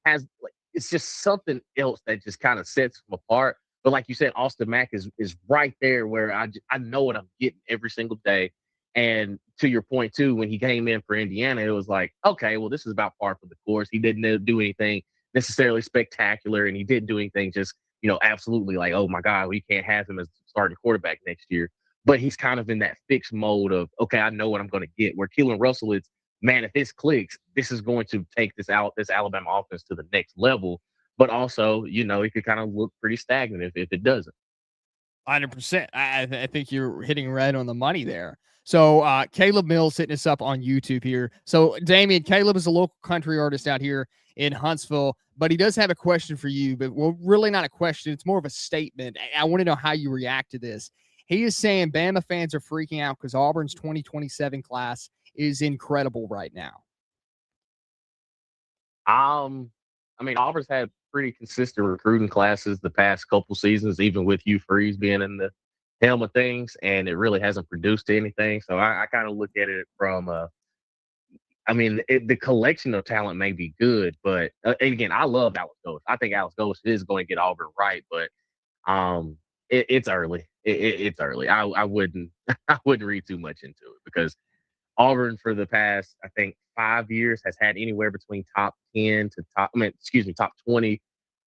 has like it's just something else that just kind of sets him apart. But like you said, Austin Mack is right there where I know what I'm getting every single day. And to your point too, when he came in for Indiana, it was like, okay, well, this is about par for the course. He didn't do anything necessarily spectacular, and he didn't do anything just absolutely like, oh my God, we can't have him as starting quarterback next year. But he's kind of in that fixed mode of, okay, I know what I'm going to get. Where Keelan Russell is, man, if this clicks, this is going to take this Alabama offense to the next level. But also, it could kind of look pretty stagnant if it doesn't. 100%. I think you're hitting right on the money there. So Caleb Mills hitting us up on YouTube here. So Damion, Caleb is a local country artist out here in Huntsville, but he does have a question for you, but really not a question. It's more of a statement. I want to know how you react to this. He is saying Bama fans are freaking out because Auburn's 2027 class is incredible right now. I mean, Auburn's had pretty consistent recruiting classes the past couple seasons, even with Hugh Freeze being in the helm of things, and it really hasn't produced anything. So I kind of look at it from the collection of talent may be good, but again, I love Alex Golesh. I think Alex Golesh is going to get Auburn right, but it's early. It's early. I wouldn't read too much into it because Auburn for the past, I think, 5 years has had anywhere between top 20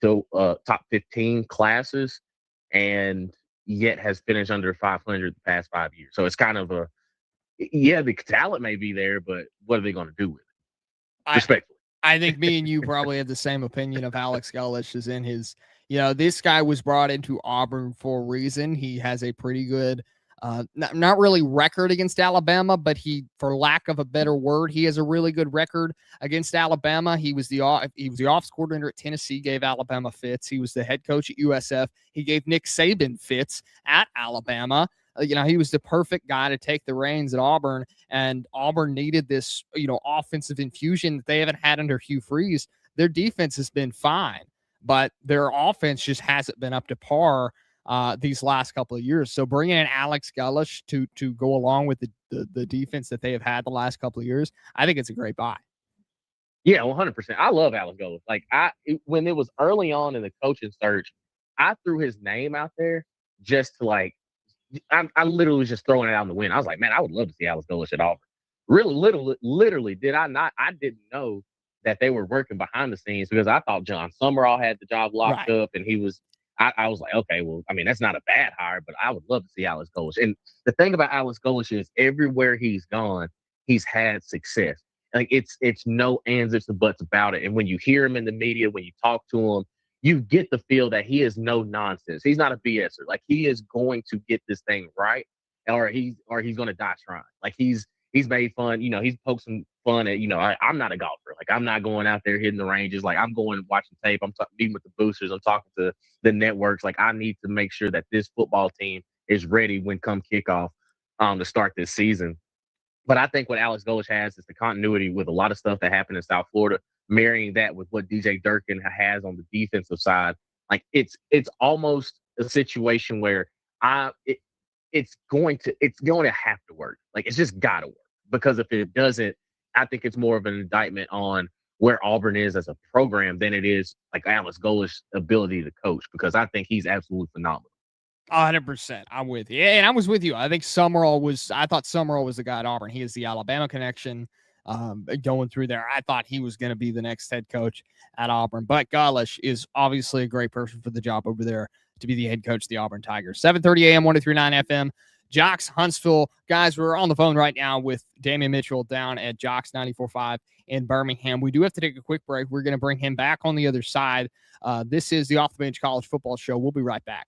to top 15 classes, and yet has finished under 500 the past 5 years. So it's kind of the talent may be there, but what are they going to do with it? Respectfully. I think me and you probably have the same opinion of Alex Golesh as in his, this guy was brought into Auburn for a reason. He has a pretty good, not really record against Alabama, but for lack of a better word, he has a really good record against Alabama. He was the offensive coordinator at Tennessee, gave Alabama fits. He was the head coach at USF. He gave Nick Saban fits at Alabama. He was the perfect guy to take the reins at Auburn, and Auburn needed this, offensive infusion that they haven't had under Hugh Freeze. Their defense has been fine, but their offense just hasn't been up to par these last couple of years. So bringing in Alex Golesh to go along with the defense that they have had the last couple of years, I think it's a great buy. Yeah, 100%. I love Alex Golesh. Like when it was early on in the coaching search, I threw his name out there just to I literally was just throwing it out in the wind. I was like, man, I would love to see Alex Golesh at Auburn. Really, literally, did I not? I didn't know that they were working behind the scenes because I thought John Summerall had the job locked up, and he was. I was like, okay, well, I mean, that's not a bad hire, but I would love to see Alex Golesh. And the thing about Alex Golesh is everywhere he's gone, he's had success. Like it's no ands, ifs, and buts about it. And when you hear him in the media, when you talk to him, you get the feel that he is no nonsense. He's not a BSer. Like he is going to get this thing right, or he's going to die trying. Like he's made fun. He's poked some fun at. I'm not a golfer. Like I'm not going out there hitting the ranges. Like I'm going watching tape. I'm meeting with the boosters. I'm talking to the networks. Like I need to make sure that this football team is ready when come kickoff to start this season. But I think what Alex Golesh has is the continuity with a lot of stuff that happened in South Florida, marrying that with what DJ Durkin has on the defensive side. Like it's almost a situation where it's going to have to work. Like it's just got to work, because if it doesn't, I think it's more of an indictment on where Auburn is as a program than it is like Alex Golesh's ability to coach, because I think he's absolutely phenomenal. 100%. I'm with you. And I was with you. I thought Summerall was the guy at Auburn. He has the Alabama connection going through there. I thought he was going to be the next head coach at Auburn. But Golesh is obviously a great person for the job over there to be the head coach of the Auburn Tigers. 7:30 a.m., 103.9 FM. JOX Huntsville. Guys, we're on the phone right now with Damion Mitchell down at JOX 94.5 in Birmingham. We do have to take a quick break. We're going to bring him back on the other side. This is the Off the Bench College Football Show. We'll be right back.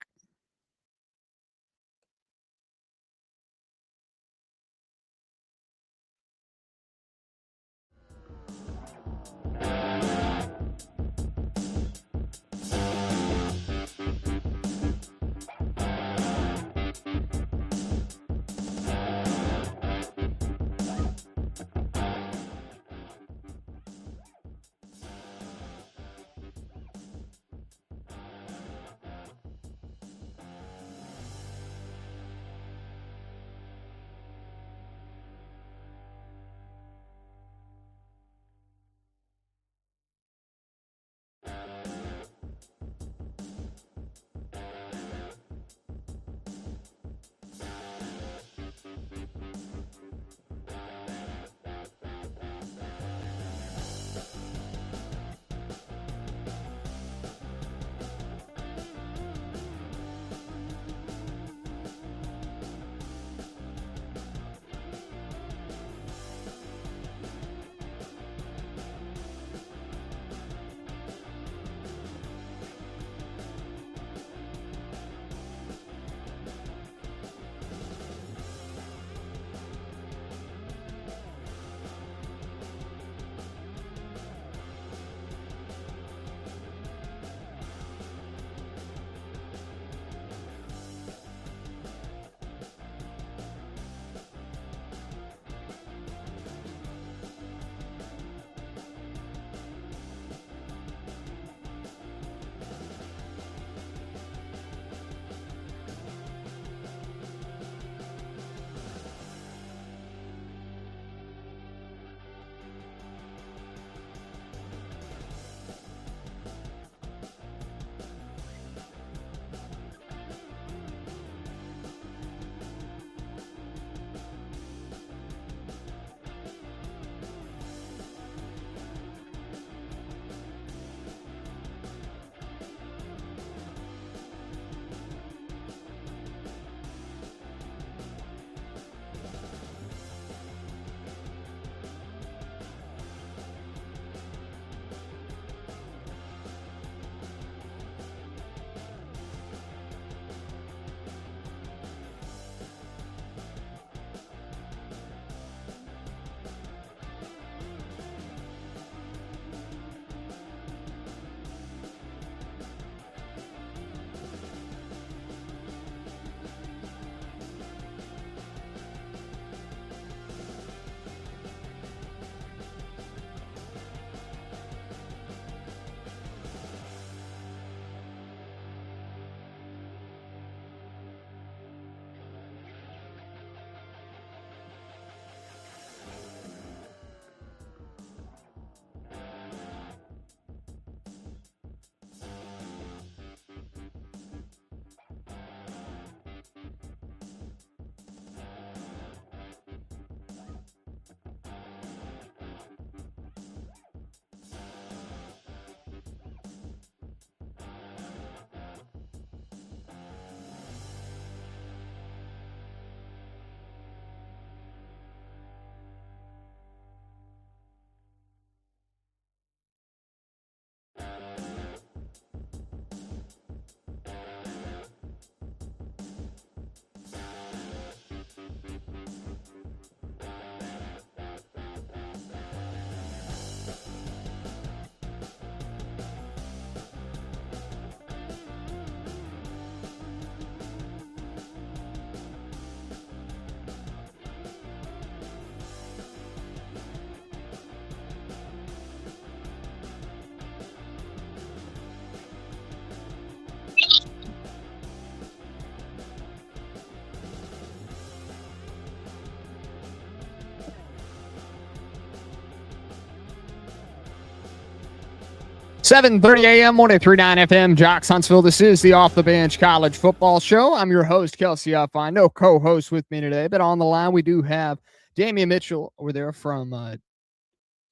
7:30 a.m. 103.9 FM, JOX Huntsville. This is the Off the Bench College Football Show. I'm your host, Kelsey Huffine. No co-host with me today, but on the line we do have Damion Mitchell over there from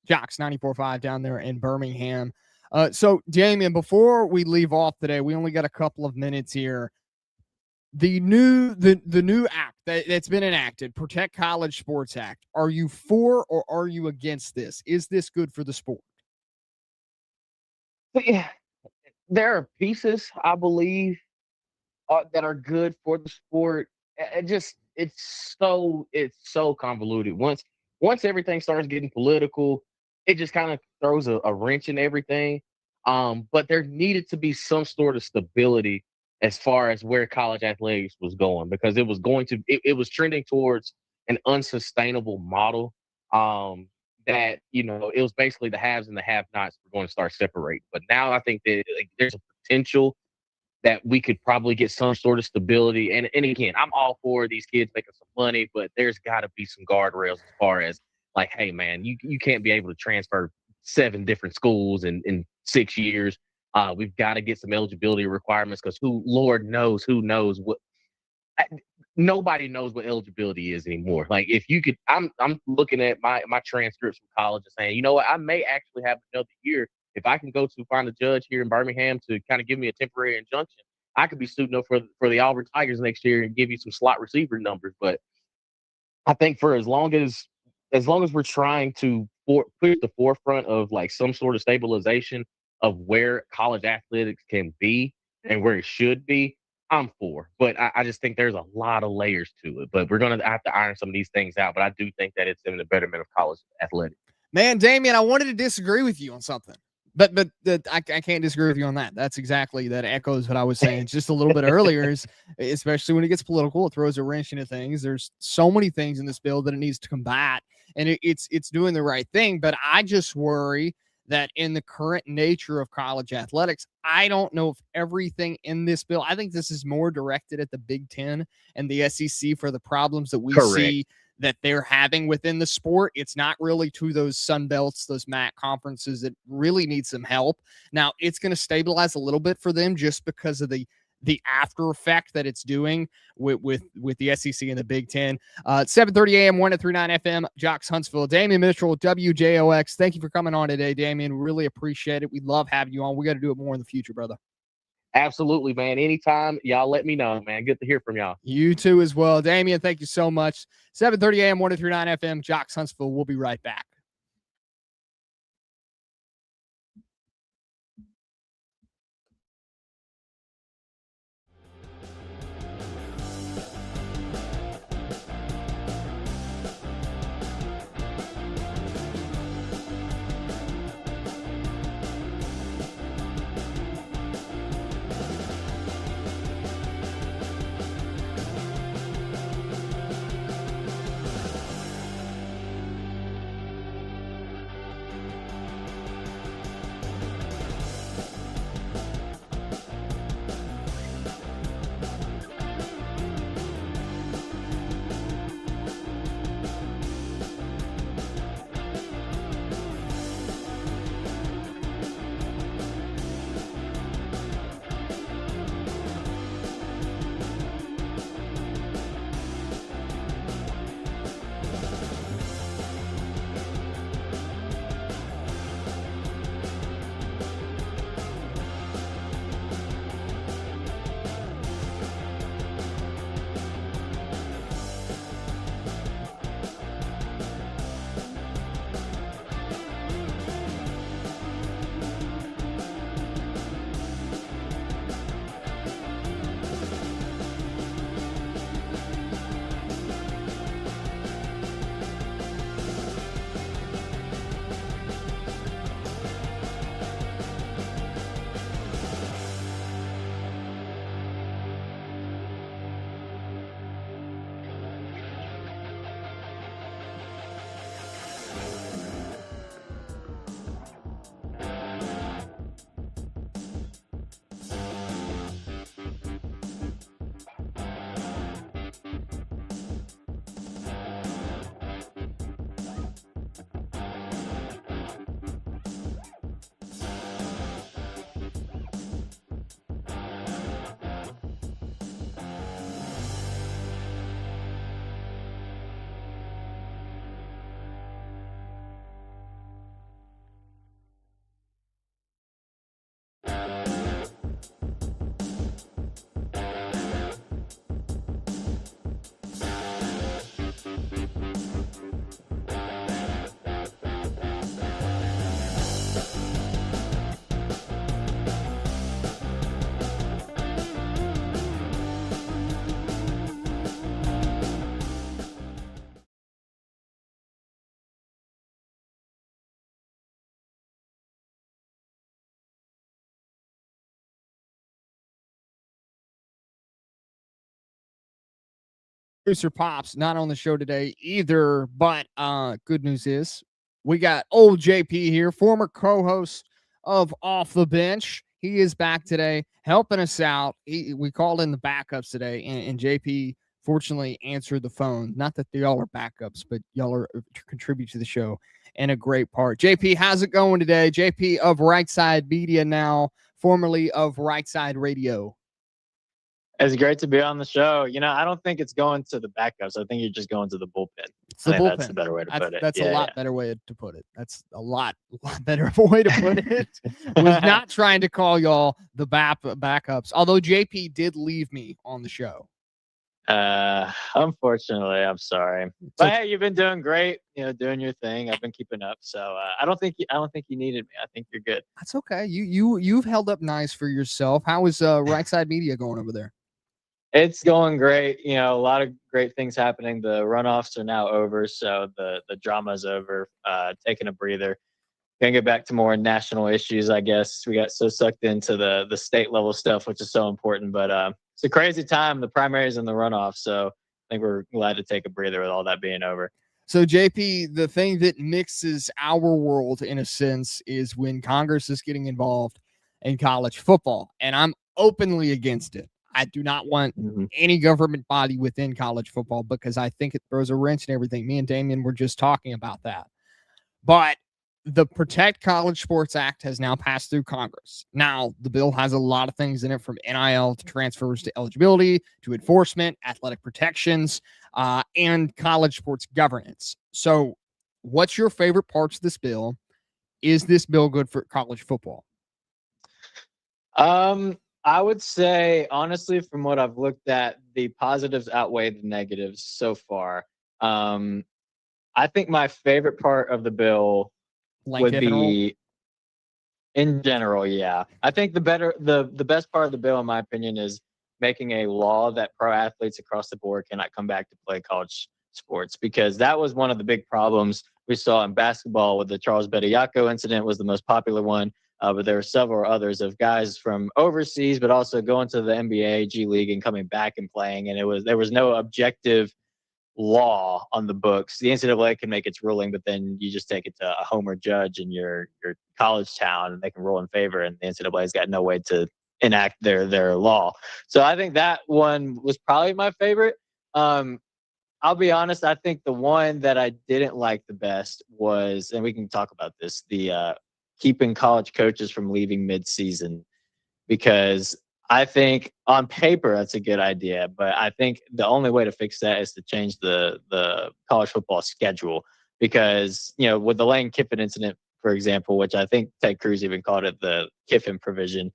JOX 94.5 down there in Birmingham. So, Damion, before we leave off today, we only got a couple of minutes here. The new act that's been enacted, Protect College Sports Act. Are you for or are you against this? Is this good for the sport? Yeah, there are pieces, I believe, that are good for the sport. It's so convoluted. Once everything starts getting political, it just kind of throws a wrench in everything. But there needed to be some sort of stability as far as where college athletics was going, because it was trending towards an unsustainable model. That, it was basically the haves and the have-nots were going to start separating. But now I think that there's a potential that we could probably get some sort of stability. And again, I'm all for these kids making some money, but there's got to be some guardrails as far as like, hey, man, you can't be able to transfer 7 different schools in 6 years. We've got to get some eligibility requirements, because who knows what. Nobody knows what eligibility is anymore. Like, if you could, I'm looking at my transcripts from college and saying, you know what, I may actually have another year if I can go to find a judge here in Birmingham to kind of give me a temporary injunction. I could be suiting up for the Auburn Tigers next year and give you some slot receiver numbers. But I think for as long as we're trying to push the forefront of like some sort of stabilization of where college athletics can be and where it should be, I'm for. But I just think there's a lot of layers to it. But we're going to have to iron some of these things out. But I do think that it's in the betterment of college athletics. Man, Damion, I wanted to disagree with you on something. But I can't disagree with you on that. That's exactly, that echoes what I was saying just a little bit earlier, especially when it gets political, it throws a wrench into things. There's so many things in this bill that it needs to combat, and it's doing the right thing. But I just worry that in the current nature of college athletics, I don't know if everything in this bill, I think this is more directed at the Big Ten and the SEC for the problems that we see that they're having within the sport. It's not really to those Sun Belts, those MAC conferences that really need some help. Now, it's going to stabilize a little bit for them just because of the after effect that it's doing with the SEC and the Big Ten. 7:30 a.m., 103.9 FM, JOX Huntsville. Damion Mitchell, WJOX. Thank you for coming on today, Damion. Really appreciate it. We love having you on. We got to do it more in the future, brother. Absolutely, man. Anytime, y'all let me know, man. Good to hear from y'all. You too as well. Damion, thank you so much. 7:30 a.m., 103.9 FM, JOX Huntsville. We'll be right back. Producer Pops not on the show today either, but good news is we got old JP here, former co-host of Off the Bench. He is back today helping us out. We called in the backups today, and JP fortunately answered the phone. Not that y'all are backups, but y'all are contribute to the show and a great part. JP, how's it going today? JP of Rightside Media now, formerly of Rightside Radio. It's great to be on the show. I don't think it's going to the backups. I think you're just going to the bullpen. It's the bullpen. That's the better way to put it. That's a lot better way to put it. That's a lot better way to put it. Was not trying to call y'all the backups, although JP did leave me on the show. Unfortunately, I'm sorry. But hey, you've been doing great, doing your thing. I've been keeping up. So I don't think you needed me. I think you're good. That's okay. You've held up nice for yourself. How is Rightside Media going over there? It's going great. A lot of great things happening. The runoffs are now over, so the drama's over. Taking a breather. Gonna get back to more national issues, I guess. We got so sucked into the state level stuff, which is so important. But it's a crazy time, the primaries and the runoffs. So I think we're glad to take a breather with all that being over. So, JP, the thing that mixes our world, in a sense, is when Congress is getting involved in college football. And I'm openly against it. I do not want any government body within college football because I think it throws a wrench in everything. Me and Damion were just talking about that. But the Protect College Sports Act has now passed through Congress. Now, the bill has a lot of things in it, from NIL to transfers to eligibility to enforcement, athletic protections, and college sports governance. So what's your favorite parts of this bill? Is this bill good for college football? I would say, honestly, from what I've looked at, the positives outweigh the negatives so far. I think my favorite part of the bill would be, in general, yeah. I think the best part of the bill, in my opinion, is making a law that pro athletes across the board cannot come back to play college sports, because that was one of the big problems we saw in basketball with the Charles Bediako incident. Was the most popular one. But there were several others of guys from overseas, but also going to the NBA, G League, and coming back and playing. And there was no objective law on the books. The NCAA can make its ruling, but then you just take it to a homer judge in your college town, and they can rule in favor. And the NCAA's got no way to enact their law. So I think that one was probably my favorite. I'll be honest. I think the one that I didn't like the best was, and we can talk about this, the keeping college coaches from leaving mid-season, because I think on paper that's a good idea, but I think the only way to fix that is to change the college football schedule, because with the Lane Kiffin incident, for example, which I think Ted Cruz even called it the Kiffin provision,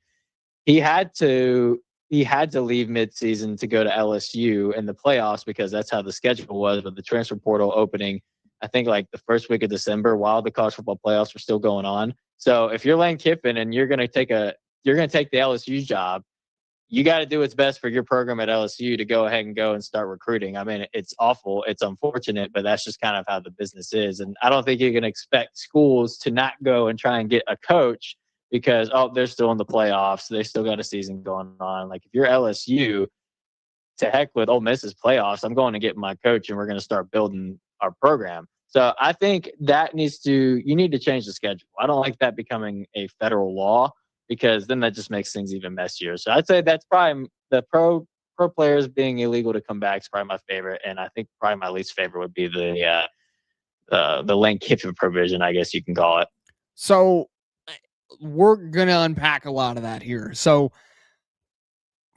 he had to leave mid-season to go to LSU in the playoffs, because that's how the schedule was, with the transfer portal opening, I think, like the first week of December, while the college football playoffs were still going on. So if you're Lane Kiffin and you're going to take the LSU job, you got to do what's best for your program at LSU to go ahead and go and start recruiting. I mean, it's awful, it's unfortunate, but that's just kind of how the business is. And I don't think you can expect schools to not go and try and get a coach because they're still in the playoffs, they still got a season going on. Like, if you're LSU, to heck with Ole Miss's playoffs, I'm going to get my coach and we're going to start building our program. So I think that you need to change the schedule. I don't like that becoming a federal law, because then that just makes things even messier. So I'd say that's probably the pro players being illegal to come back is probably my favorite. And I think probably my least favorite would be the Lane Kiffin provision, I guess you can call it. So we're going to unpack a lot of that here. So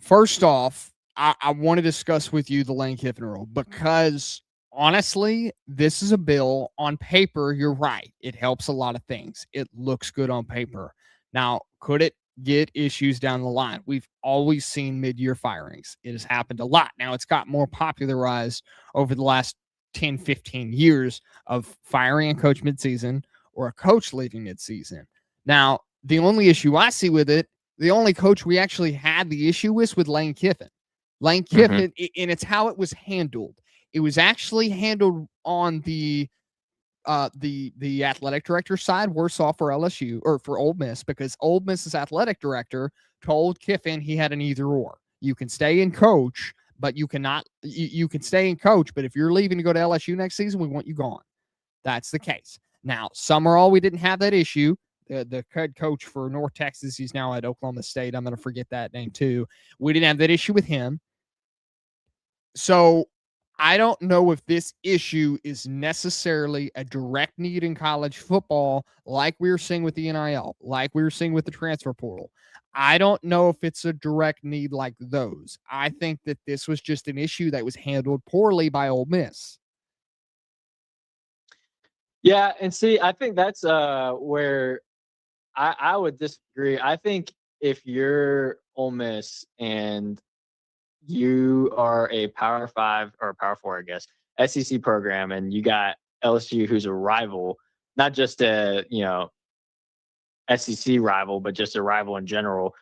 first off, I want to discuss with you the Lane Kiffin rule, because honestly, this is a bill on paper. You're right. It helps a lot of things. It looks good on paper. Now, could it get issues down the line? We've always seen mid-year firings. It has happened a lot. Now, it's got more popularized over the last 10, 15 years of firing a coach midseason or a coach leaving midseason. Now, the only issue I see with it, the only coach we actually had the issue with Lane Kiffin. Lane Kiffin, and it's how it was handled. It was actually handled on the athletic director side worse off for LSU or for Ole Miss, because Ole Miss's athletic director told Kiffin he had an either or. You can stay and coach, but you cannot. You can stay and coach, but if you're leaving to go to LSU next season, we want you gone. That's the case. Now, Summerall, we didn't have that issue. The head coach for North Texas, he's now at Oklahoma State. I'm going to forget that name too. We didn't have that issue with him. So I don't know if this issue is necessarily a direct need in college football, like we were seeing with the NIL, like we were seeing with the transfer portal. I don't know if it's a direct need like those. I think that this was just an issue that was handled poorly by Ole Miss. Yeah, and see, I think that's where I would disagree. I think if you're Ole Miss and you are a Power 5 or Power 4, I guess, SEC program, and you got LSU, who's a rival, not just a SEC rival, but just a rival in general.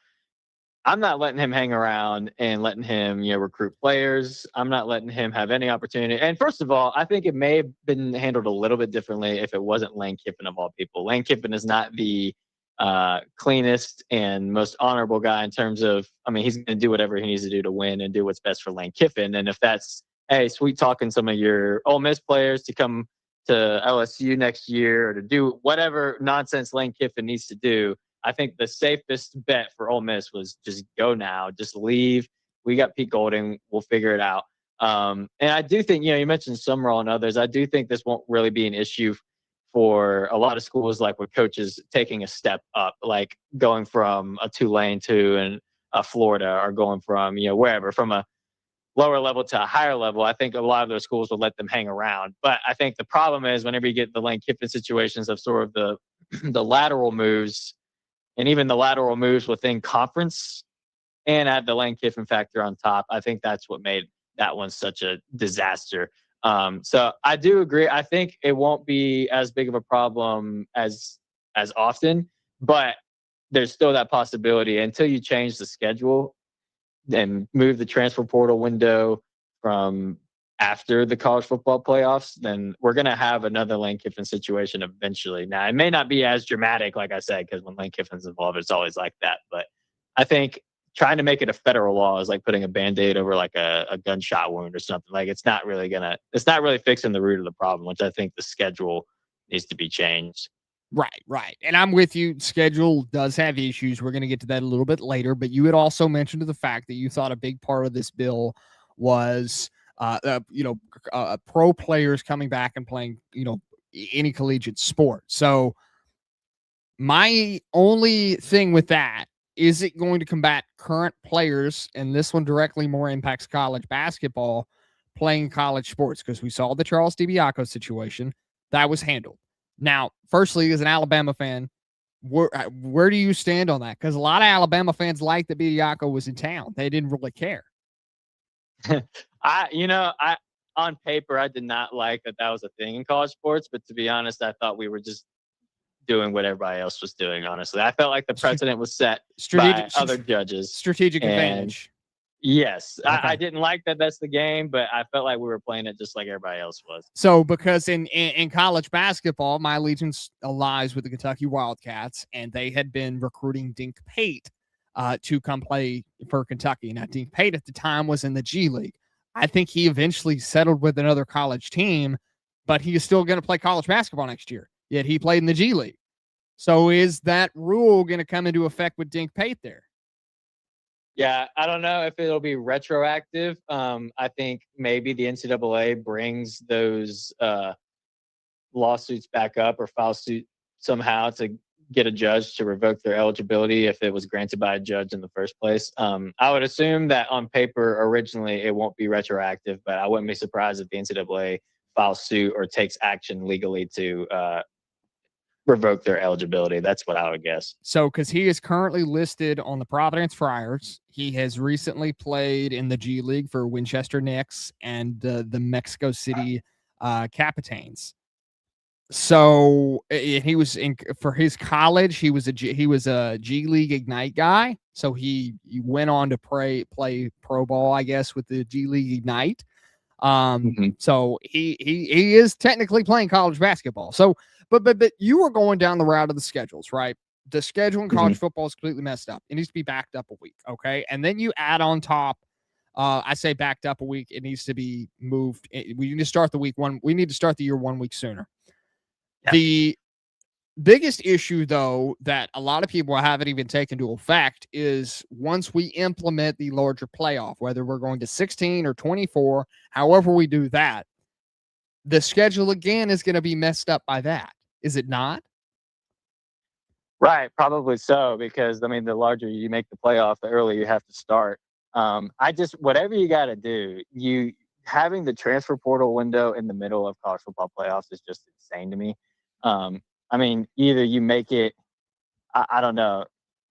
I'm not letting him hang around and letting him, recruit players. I'm not letting him have any opportunity. And first of all, I think it may have been handled a little bit differently if it wasn't Lane Kiffin of all people. Lane Kiffin is not the cleanest and most honorable guy in terms of, he's going to do whatever he needs to do to win and do what's best for Lane Kiffin. And if that's, hey, sweet talking some of your Ole Miss players to come to LSU next year or to do whatever nonsense Lane Kiffin needs to do, I think the safest bet for Ole Miss was just go now, just leave. We got Pete Golding. We'll figure it out. And I do think, you mentioned Summerall and others. I do think this won't really be an issue for a lot of schools, like with coaches taking a step up, like going from a Tulane to a Florida, or going from, wherever, from a lower level to a higher level. I think a lot of those schools will let them hang around. But I think the problem is whenever you get the Lane Kiffin situations of sort of the lateral moves, and even the lateral moves within conference, and add the Lane Kiffin factor on top, I think that's what made that one such a disaster. So I do agree. I think it won't be as big of a problem as often, but there's still that possibility until you change the schedule and move the transfer portal window from after the college football playoffs, then we're going to have another Lane Kiffin situation eventually. Now, it may not be as dramatic, like I said, because when Lane Kiffin's involved, it's always like that. But I think trying to make it a federal law is like putting a Band-Aid over like a gunshot wound or something. Like it's not really fixing the root of the problem, which I think the schedule needs to be changed. Right. And I'm with you. Schedule does have issues. We're going to get to that a little bit later. But you had also mentioned the fact that you thought a big part of this bill was pro players coming back and playing, any collegiate sport. So my only thing with that, is it going to combat current players? And this one directly more impacts college basketball playing college sports, because we saw the Charles DiBiaco situation that was handled. Now, firstly, as an Alabama fan, where do you stand on that? Because a lot of Alabama fans liked that DiBiaco was in town. They didn't really care. I on paper, I did not like that was a thing in college sports, but to be honest, I thought we were just doing what everybody else was doing. Honestly, I felt like the precedent was set by other judges. Strategic advantage. Yes, okay. I didn't like that. That's the game, but I felt like we were playing it just like everybody else was. So, because in college basketball, my allegiance lies with the Kentucky Wildcats, and they had been recruiting Dink Pate to come play for Kentucky. Now, Dink Pate at the time was in the G League. I think he eventually settled with another college team, but he is still going to play college basketball next year. Yet he played in the G League. So is that rule going to come into effect with Dink Pate there? Yeah, I don't know if it'll be retroactive. I think maybe the NCAA brings those lawsuits back up or file suit somehow to get a judge to revoke their eligibility if it was granted by a judge in the first place. I would assume that on paper originally it won't be retroactive, but I wouldn't be surprised if the NCAA files suit or takes action legally to revoke their eligibility. That's what I would guess. So, because he is currently listed on the Providence Friars, he has recently played in the G League for Winchester Knicks and the Mexico City Capitanes. So he was for his college. He was a G League Ignite guy. So he went on to play pro ball, I guess, with the G League Ignite. So he is technically playing college basketball. So, but you were going down the route of the schedules, right? The schedule in college football is completely messed up. It needs to be backed up a week. Okay. And then you add on top I say backed up a week. It needs to be moved. We need to start the week one. We need to start the year 1 week sooner. Yeah. The biggest issue, though, that a lot of people haven't even taken into effect is once we implement the larger playoff, whether we're going to 16 or 24, however we do that, the schedule again is going to be messed up by that. Is it not? Right, probably so, because I mean, the larger you make the playoff, the earlier you have to start. Whatever you got to do, having the transfer portal window in the middle of college football playoffs is just insane to me. I mean, either you make it, I don't know,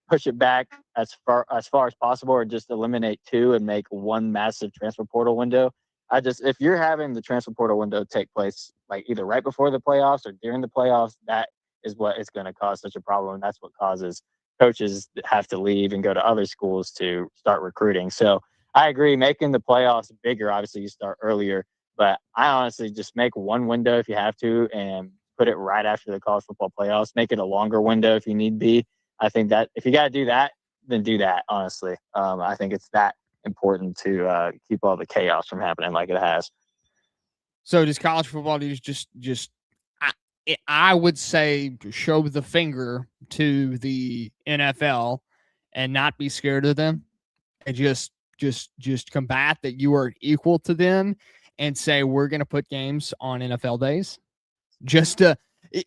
push it back as far as possible, or just eliminate 2 and make one massive transfer portal window. If you're having the transfer portal window take place like either right before the playoffs or during the playoffs, that is what is going to cause such a problem. And that's what causes coaches have to leave and go to other schools to start recruiting. So I agree, making the playoffs bigger, obviously you start earlier, but I honestly just make one window if you have to and put it right after the college football playoffs. Make it a longer window if you need be. I think that if you got to do that, then do that, honestly. I think it's that important to keep all the chaos from happening like it has. So does college football just I would say show the finger to the NFL and not be scared of them, and just combat that you are equal to them and say we're going to put games on NFL days? Just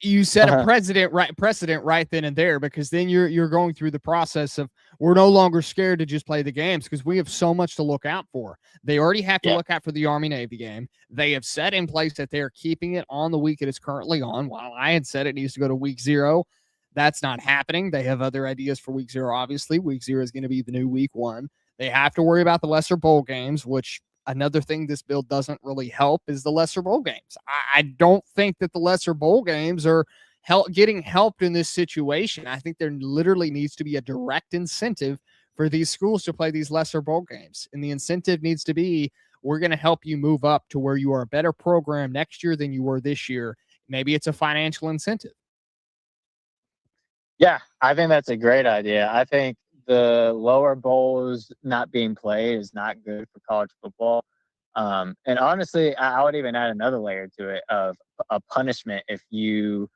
you set a precedent right then and there, because then you're going through the process of we're no longer scared to just play the games because we have so much to look out for. They already have to look out for the Army-Navy game. They have set in place that they're keeping it on the week it is currently on, while I had said it needs to go to week 0. That's not happening. They have other ideas for week 0, obviously. Week 0 is going to be the new week 1. They have to worry about the lesser bowl games, which another thing this bill doesn't really help is the lesser bowl games. I don't think that the lesser bowl games are getting helped in this situation. I think there literally needs to be a direct incentive for these schools to play these lesser bowl games. And the incentive needs to be, we're going to help you move up to where you are a better program next year than you were this year. Maybe it's a financial incentive. Yeah, I think that's a great idea. I think the lower bowls not being played is not good for college football. And honestly, I would even add another layer to it of a punishment if you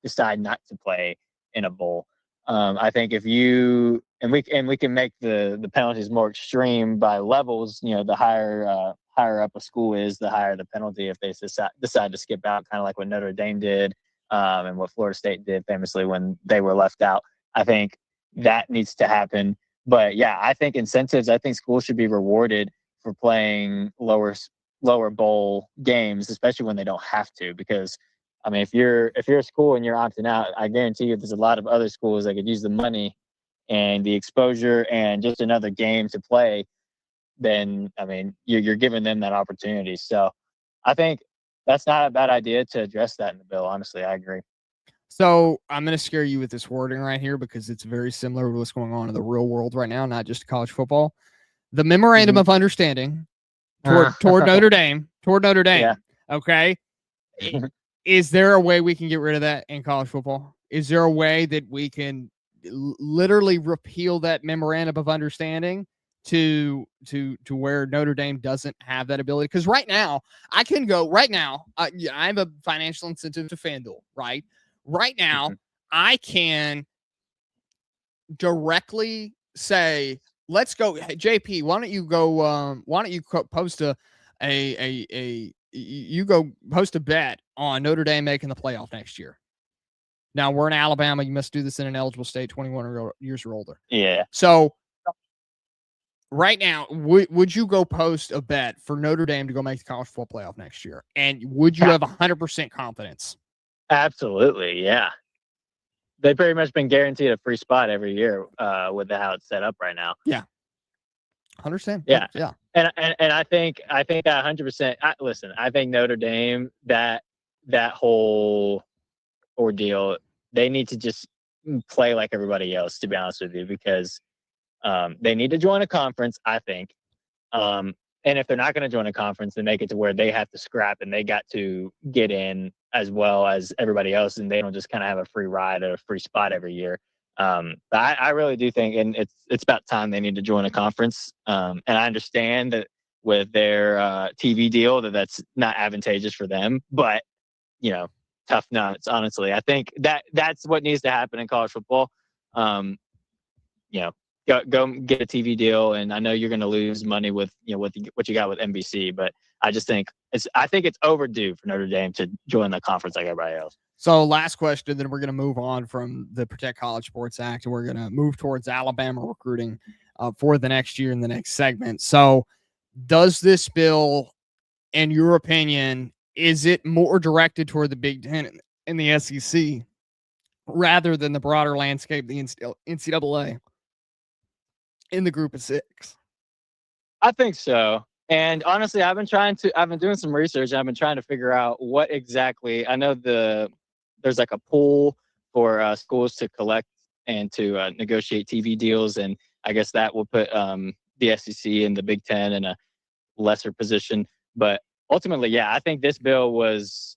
decide not to play in a bowl. I think if you we can make the penalties more extreme by levels. You know, the higher up a school is, the higher the penalty if they decide to skip out, kind of like what Notre Dame did and what Florida State did famously when they were left out. I think that needs to happen. But yeah, I think incentives. I think schools should be rewarded for playing lower bowl games, especially when they don't have to, because I mean, if you're a school and you're opting out, I guarantee you there's a lot of other schools that could use the money and the exposure and just another game to play. Then, I mean, you're giving them that opportunity. So I think that's not a bad idea to address that in the bill. Honestly, I agree. So I'm going to scare you with this wording right here because it's very similar to what's going on in the real world right now, not just college football. The memorandum of understanding toward Notre Dame, yeah. Okay. Is there a way we can get rid of that in college football? Is there a way that we can literally repeal that memorandum of understanding to where Notre Dame doesn't have that ability? Because right now, I can go right now. I have a financial incentive to FanDuel, right? Right now, I can directly say, let's go. Hey, JP, why don't you go? Why don't you post you go post a bet on Notre Dame making the playoff next year. Now we're in Alabama. You must do this in an eligible state, 21 years or older. Yeah. So right now, would you go post a bet for Notre Dame to go make the college football playoff next year? And would you have 100% confidence? Absolutely. Yeah. They've pretty much been guaranteed a free spot every year with how it's set up right now. Yeah. 100%. Yeah. Yeah. And I think that 100%. Listen, I think Notre Dame, that whole ordeal, they need to just play like everybody else, to be honest with you, because they need to join a conference, I think. And if they're not going to join a conference, then make it to where they have to scrap and they got to get in as well as everybody else, and they don't just kind of have a free ride or a free spot every year. But I really do think, and it's about time they need to join a conference. And I understand that with their TV deal that's not advantageous for them, but tough nuts. Honestly, I think that's what needs to happen in college football. Go get a TV deal, and I know you're going to lose money with what you got with NBC, but I just think it's overdue for Notre Dame to join the conference like everybody else. So last question, then we're going to move on from the Protect College Sports Act, and we're going to move towards Alabama recruiting for the next year in the next segment. So does this bill, in your opinion, is it more directed toward the Big Ten and the SEC rather than the broader landscape, the NCAA in the group of 6? I think so. And honestly, I've been doing some research. I've been trying to figure out what exactly. I know there's like a pool for schools to collect and to negotiate TV deals, and I guess that will put the SEC and the Big Ten in a lesser position. But ultimately, yeah, I think this bill was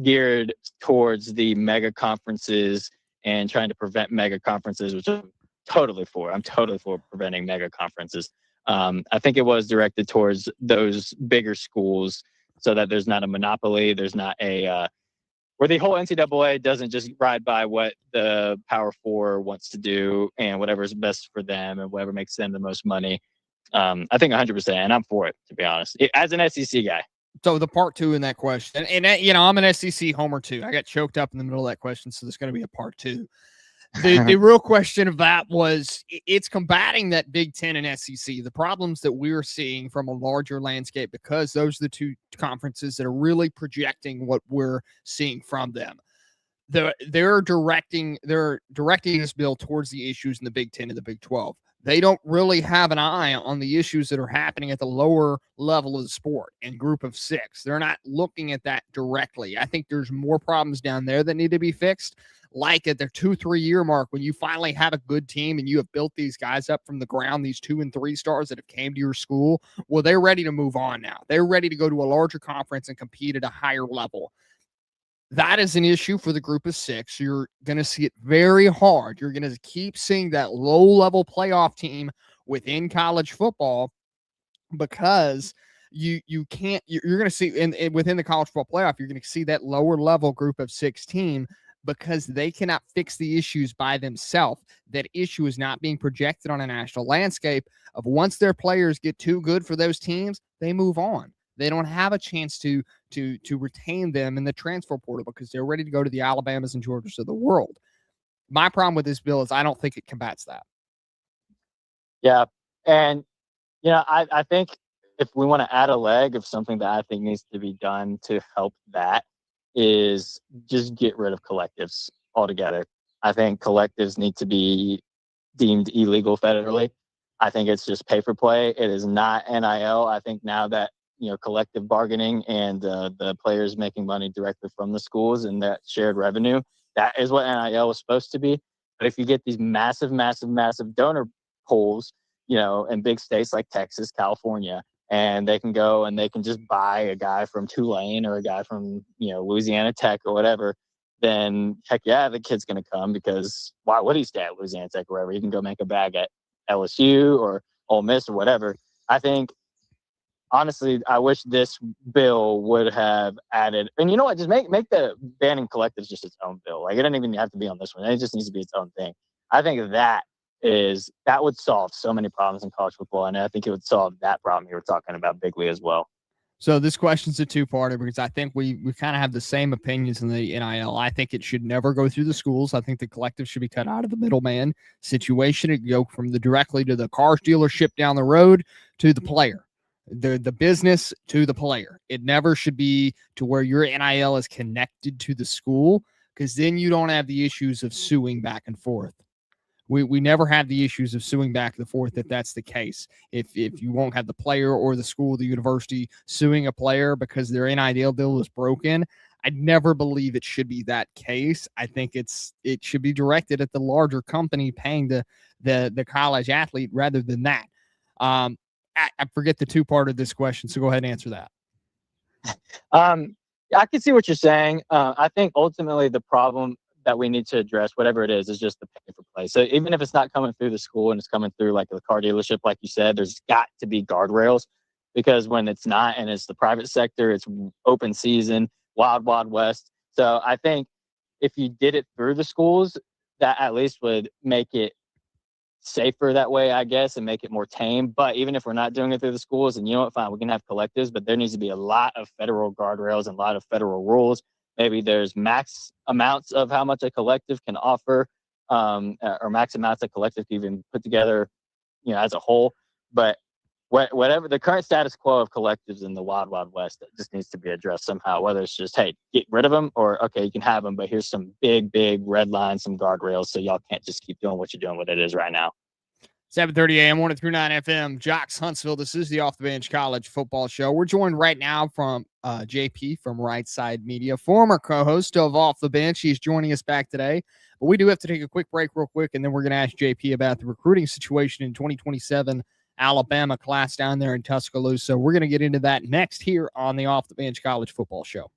geared towards the mega conferences and trying to prevent mega conferences, which I'm totally for. I'm totally for preventing mega conferences. I think it was directed towards those bigger schools so that there's not a monopoly. There's not where the whole NCAA doesn't just ride by what the Power Four wants to do and whatever's best for them and whatever makes them the most money. I think 100%, and I'm for it, to be honest, as an SEC guy. So the part 2 in that question, and I'm an SEC homer too. I got choked up in the middle of that question, so there's going to be a part 2. The real question of that was it's combating that Big Ten and SEC, the problems that we're seeing from a larger landscape, because those are the 2 conferences that are really projecting what we're seeing from them. They're directing this bill towards the issues in the Big Ten and the Big 12. They don't really have an eye on the issues that are happening at the lower level of the sport and group of 6. They're not looking at that directly. I think there's more problems down there that need to be fixed, like at their 2-3 year mark, when you finally have a good team and you have built these guys up from the ground, these 2 and 3 stars that have came to your school. Well, they're ready to move on now. They're ready to go to a larger conference and compete at a higher level. That is an issue for the group of 6. You're going to see it very hard. You're going to keep seeing that low-level playoff team within college football because you're going to see within the college football playoff, you're going to see that lower-level group of 6 team because they cannot fix the issues by themselves. That issue is not being projected on a national landscape of once their players get too good for those teams, they move on. They don't have a chance to retain them in the transfer portal because they're ready to go to the Alabamas and Georgias of the world. My problem with this bill is I don't think it combats that. Yeah. And, I think if we want to add a leg of something that I think needs to be done to help that is just get rid of collectives altogether. I think collectives need to be deemed illegal federally. I think it's just pay for play. It is not NIL. I think now that collective bargaining and the players making money directly from the schools and that shared revenue, that is what NIL was supposed to be. But if you get these massive donor pools, in big states like Texas, California, and they can go and they can just buy a guy from Tulane or a guy from, Louisiana Tech or whatever, then heck yeah, the kid's going to come because why would he stay at Louisiana Tech or wherever? He can go make a bag at LSU or Ole Miss or whatever. I think, honestly, I wish this bill would have added, and you know what, just make the banning collectives just its own bill. Like, it doesn't even have to be on this one. It just needs to be its own thing. I think that would solve so many problems in college football, and I think it would solve that problem you were talking about bigly as well. So this question's a two-parter because I think we kind of have the same opinions in the NIL. I think it should never go through the schools. I think the collective should be cut out of the middleman situation. It go from directly to the car dealership down the road to the player, the business to the player. It never should be to where your NIL is connected to the school because then you don't have the issues of suing back and forth. We never have the issues of suing back and forth if that's the case. If you won't have the player or the school, the university suing a player because their NIL deal is broken, I'd never believe it should be that case. I think it should be directed at the larger company paying the college athlete rather than that. I forget the two part of this question, so go ahead and answer that. I can see what you're saying. I think ultimately the problem that we need to address, whatever it is just the pay for play. So even if it's not coming through the school and it's coming through like the car dealership, like you said, there's got to be guardrails, because when it's not and it's the private sector, it's open season, wild, wild west. So I think if you did it through the schools, that at least would make it safer that way, I guess, and make it more tame. But even if we're not doing it through the schools, and you know what, fine, we can have collectives, but there needs to be a lot of federal guardrails and a lot of federal rules. Maybe there's max amounts of how much a collective can offer, or max amounts a collective can even put together, as a whole. But whatever the current status quo of collectives in the wild, wild west, that just needs to be addressed somehow, whether it's just, hey, get rid of them, or, okay, you can have them, but here's some big, big red lines, some guardrails, so y'all can't just keep doing what you're doing, what it is right now. 7:30 a.m., 103.9 FM, JOX Huntsville. This is the Off the Bench College Football Show. We're joined right now from JP from Rightside Media, former co-host of Off the Bench. He's joining us back today. But we do have to take a quick break real quick, and then we're going to ask JP about the recruiting situation in 2027 Alabama class down there in Tuscaloosa. We're going to get into that next here on the Off the Bench College Football Show.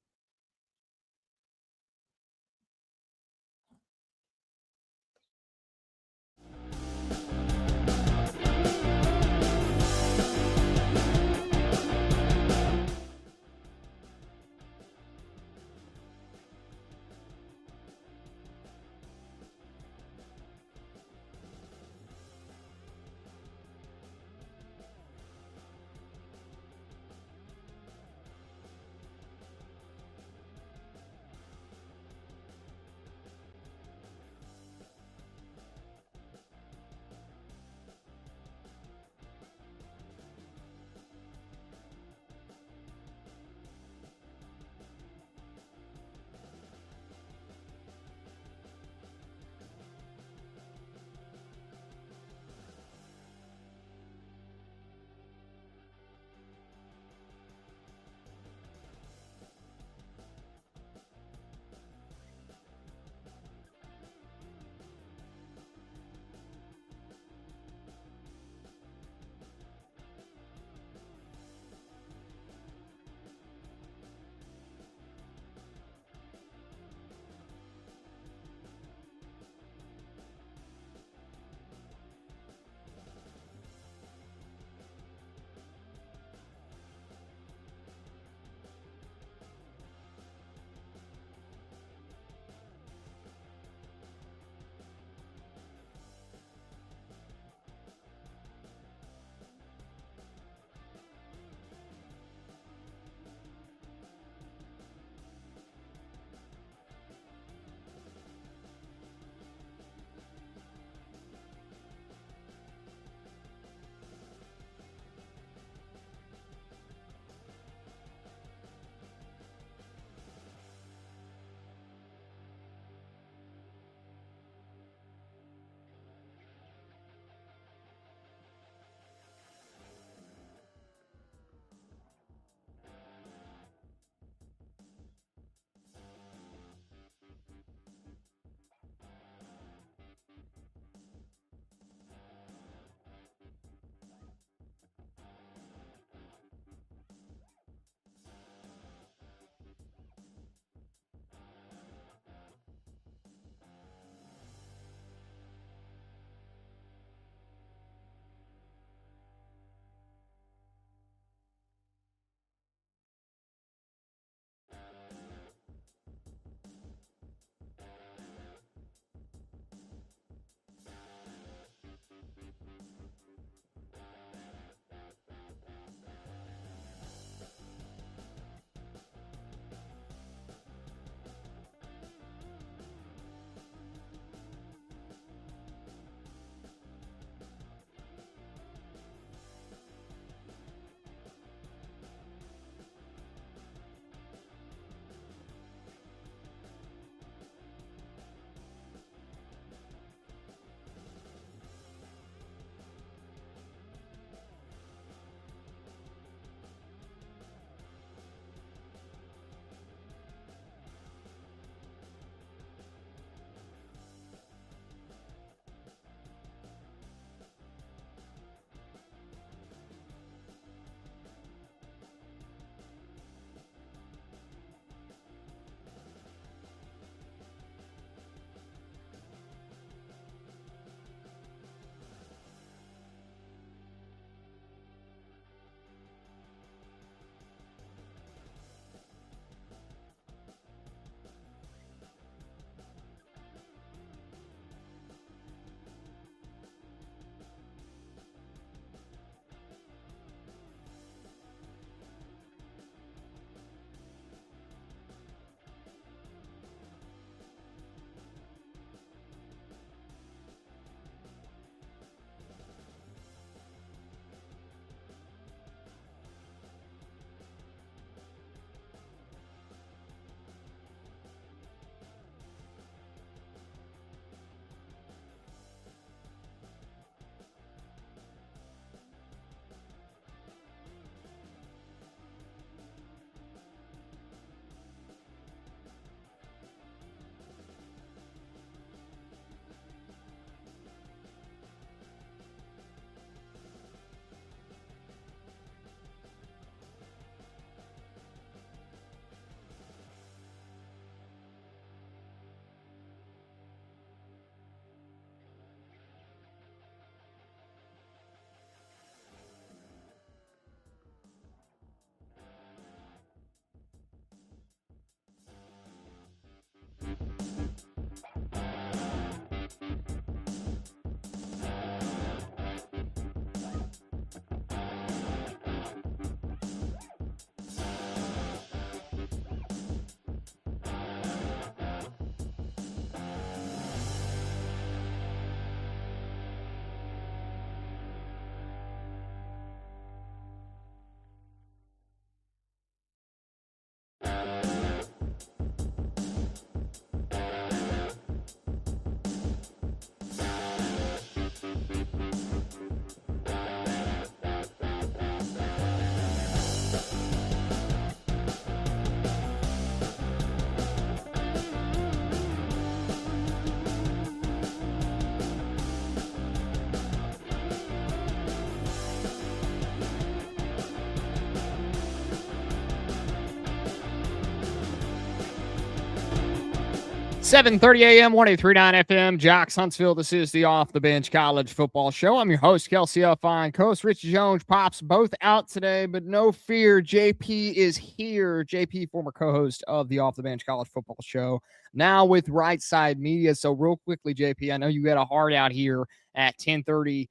7:30 a.m., 103.9 FM, JOX Huntsville. This is the Off the Bench College Football Show. I'm your host, Kelsey Huffine. Co-host Richie Jones, Pops, both out today, but no fear, JP is here. JP, former co-host of the Off the Bench College Football Show, now with Rightside Media. So real quickly, JP, I know you got a heart out here at 10:30.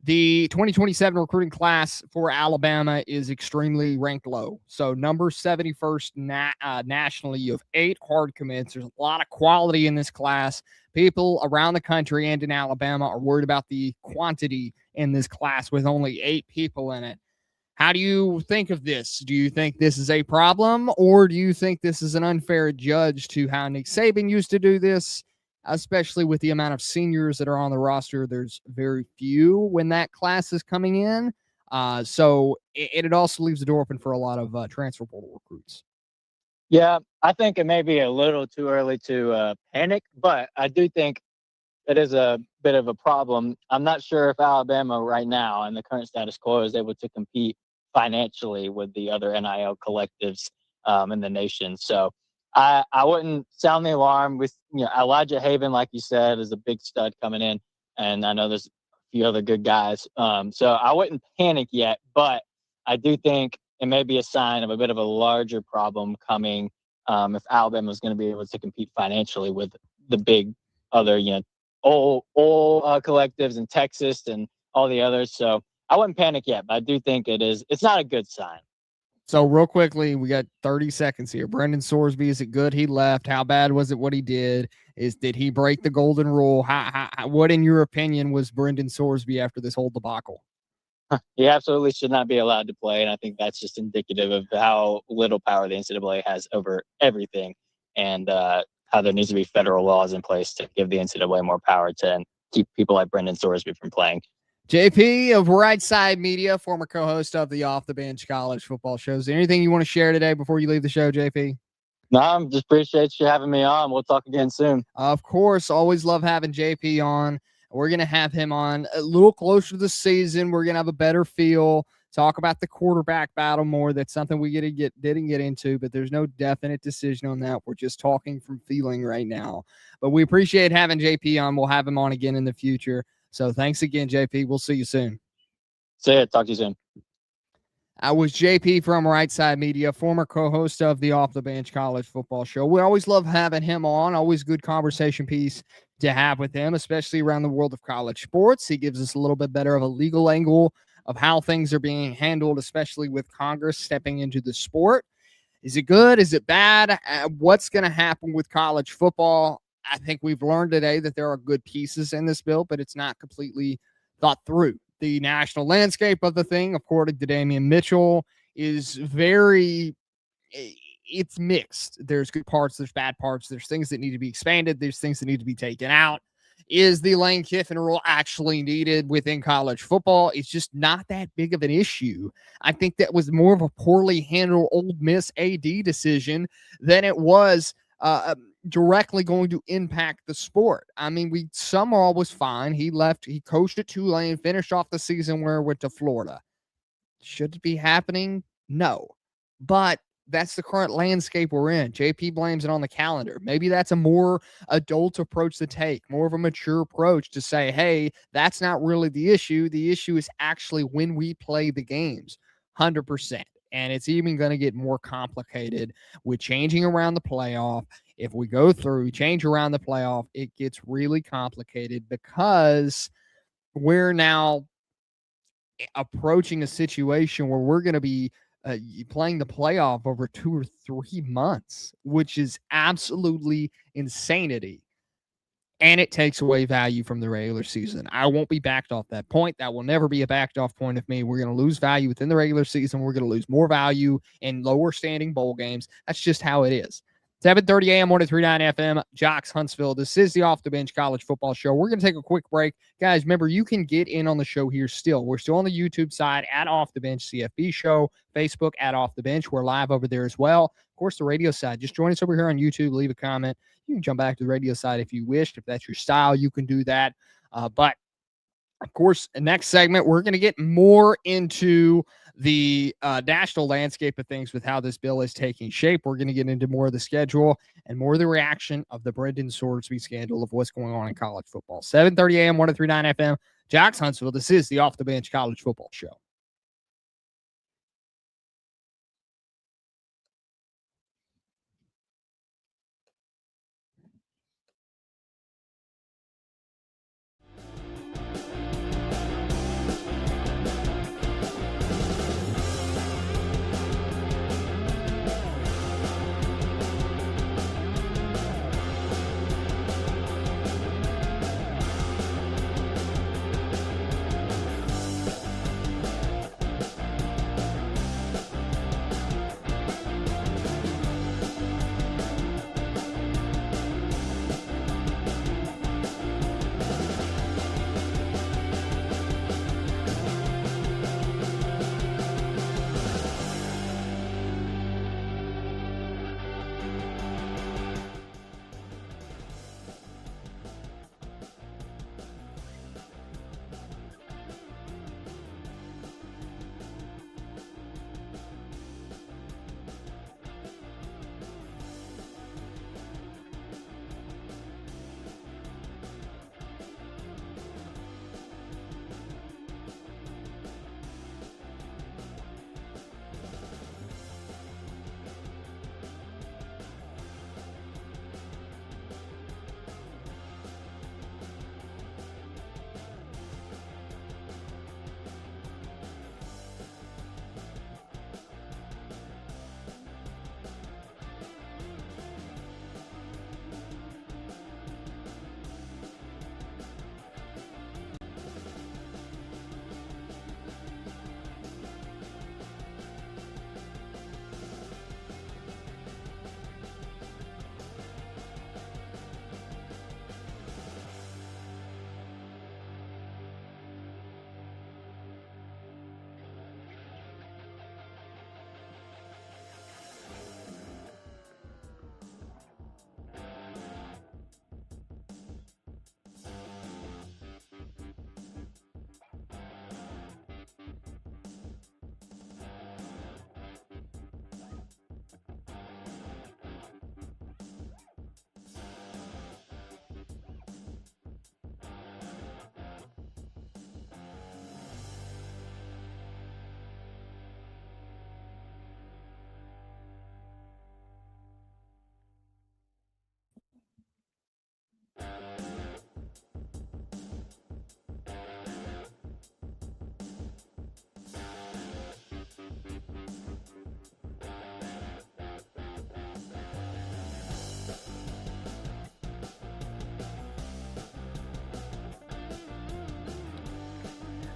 The 2027 recruiting class for Alabama is extremely ranked low. So number 71st nationally, you have 8 hard commits. There's a lot of quality in this class. People around the country and in Alabama are worried about the quantity in this class with only 8 people in it. How do you think of this? Do you think this is a problem, or do you think this is an unfair judge to how Nick Saban used to do this? Especially with the amount of seniors that are on the roster, there's very few when that class is coming in. So it also leaves the door open for a lot of transfer portal recruits. Yeah, I think it may be a little too early to panic, but I do think it is a bit of a problem. I'm not sure if Alabama right now in the current status quo is able to compete financially with the other NIL collectives in the nation. So I wouldn't sound the alarm with, Elijah Haven, like you said, is a big stud coming in. And I know there's a few other good guys. So I wouldn't panic yet, but I do think it may be a sign of a bit of a larger problem coming if Alabama is going to be able to compete financially with the big other, all collectives in Texas and all the others. So I wouldn't panic yet, but I do think it's not a good sign. So real quickly, we got 30 seconds here. Brendan Sorsby, is it good he left? How bad was it what he did? Did he break the golden rule? What, in your opinion, was Brendan Sorsby after this whole debacle? He absolutely should not be allowed to play, and I think that's just indicative of how little power the NCAA has over everything, and how there needs to be federal laws in place to give the NCAA more power to keep people like Brendan Sorsby from playing. JP of Rightside Media, former co-host of the Off the Bench College Football Show. Is there anything you want to share today before you leave the show, JP? No, I just appreciate you having me on. We'll talk again soon. Of course. Always love having JP on. We're going to have him on a little closer to the season. We're going to have a better feel, talk about the quarterback battle more. That's something we didn't get into, but there's no definite decision on that. We're just talking from feeling right now. But we appreciate having JP on. We'll have him on again in the future. So thanks again, JP. We'll see you soon. See ya. Talk to you soon. I was JP from Rightside Media, former co-host of the Off the Bench College Football Show. We always love having him on. Always good conversation piece to have with him, especially around the world of college sports. He gives us a little bit better of a legal angle of how things are being handled, especially with Congress stepping into the sport. Is it good? Is it bad? What's going to happen with college football? I think we've learned today that there are good pieces in this bill, but it's not completely thought through. The national landscape of the thing, according to Damion Mitchell, is it's mixed. There's good parts, there's bad parts, there's things that need to be expanded, there's things that need to be taken out. Is the Lane Kiffin rule actually needed within college football? It's just not that big of an issue. I think that was more of a poorly handled Ole Miss AD decision than it was directly going to impact the sport. I mean, Summerall was fine. He left. He coached at Tulane, finished off the season where he went to Florida. Should it be happening? No. But that's the current landscape we're in. JP blames it on the calendar. Maybe that's a more adult approach to take, more of a mature approach to say, hey, that's not really the issue. The issue is actually when we play the games, 100%. And it's even going to get more complicated with changing around the playoff. If we go through, change around the playoff, it gets really complicated because we're now approaching a situation where we're going to be playing the playoff over 2 or 3 months, which is absolutely insanity. And it takes away value from the regular season. I won't be backed off that point. That will never be a backed off point of me. We're going to lose value within the regular season. We're going to lose more value in lower standing bowl games. That's just how it is. 7:30 a.m., 103.9 FM, JOX Huntsville. This is the Off the Bench College Football Show. We're going to take a quick break. Guys, remember, you can get in on the show here still. We're still on the YouTube side at Off the Bench CFB Show, Facebook at Off the Bench. We're live over there as well. Of course, the radio side. Just join us over here on YouTube. Leave a comment. You can jump back to the radio side if you wish. If that's your style, you can do that. But Of course, the next segment, we're going to get more into the national landscape of things with how this bill is taking shape. We're going to get into more of the schedule and more of the reaction of the Brendan Sorsby scandal of what's going on in college football. 7:30 a.m., 103.9 FM, JOX Huntsville. This is the Off the Bench College Football Show.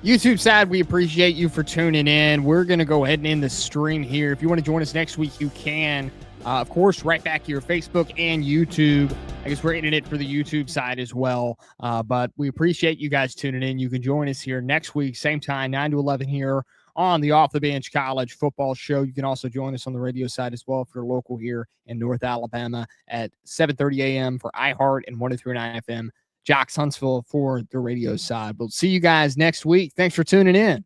YouTube side, we appreciate you for tuning in. We're going to go ahead and end the stream here. If you want to join us next week, you can. Of course, right back to your Facebook and YouTube. I guess we're ending it for the YouTube side as well. But we appreciate you guys tuning in. You can join us here next week, same time, 9 to 11 here on the Off the Bench College Football Show. You can also join us on the radio side as well if you're local here in North Alabama at 7:30 a.m. for iHeart and 103.9 FM. JOX Huntsville for the radio side. We'll see you guys next week. Thanks for tuning in.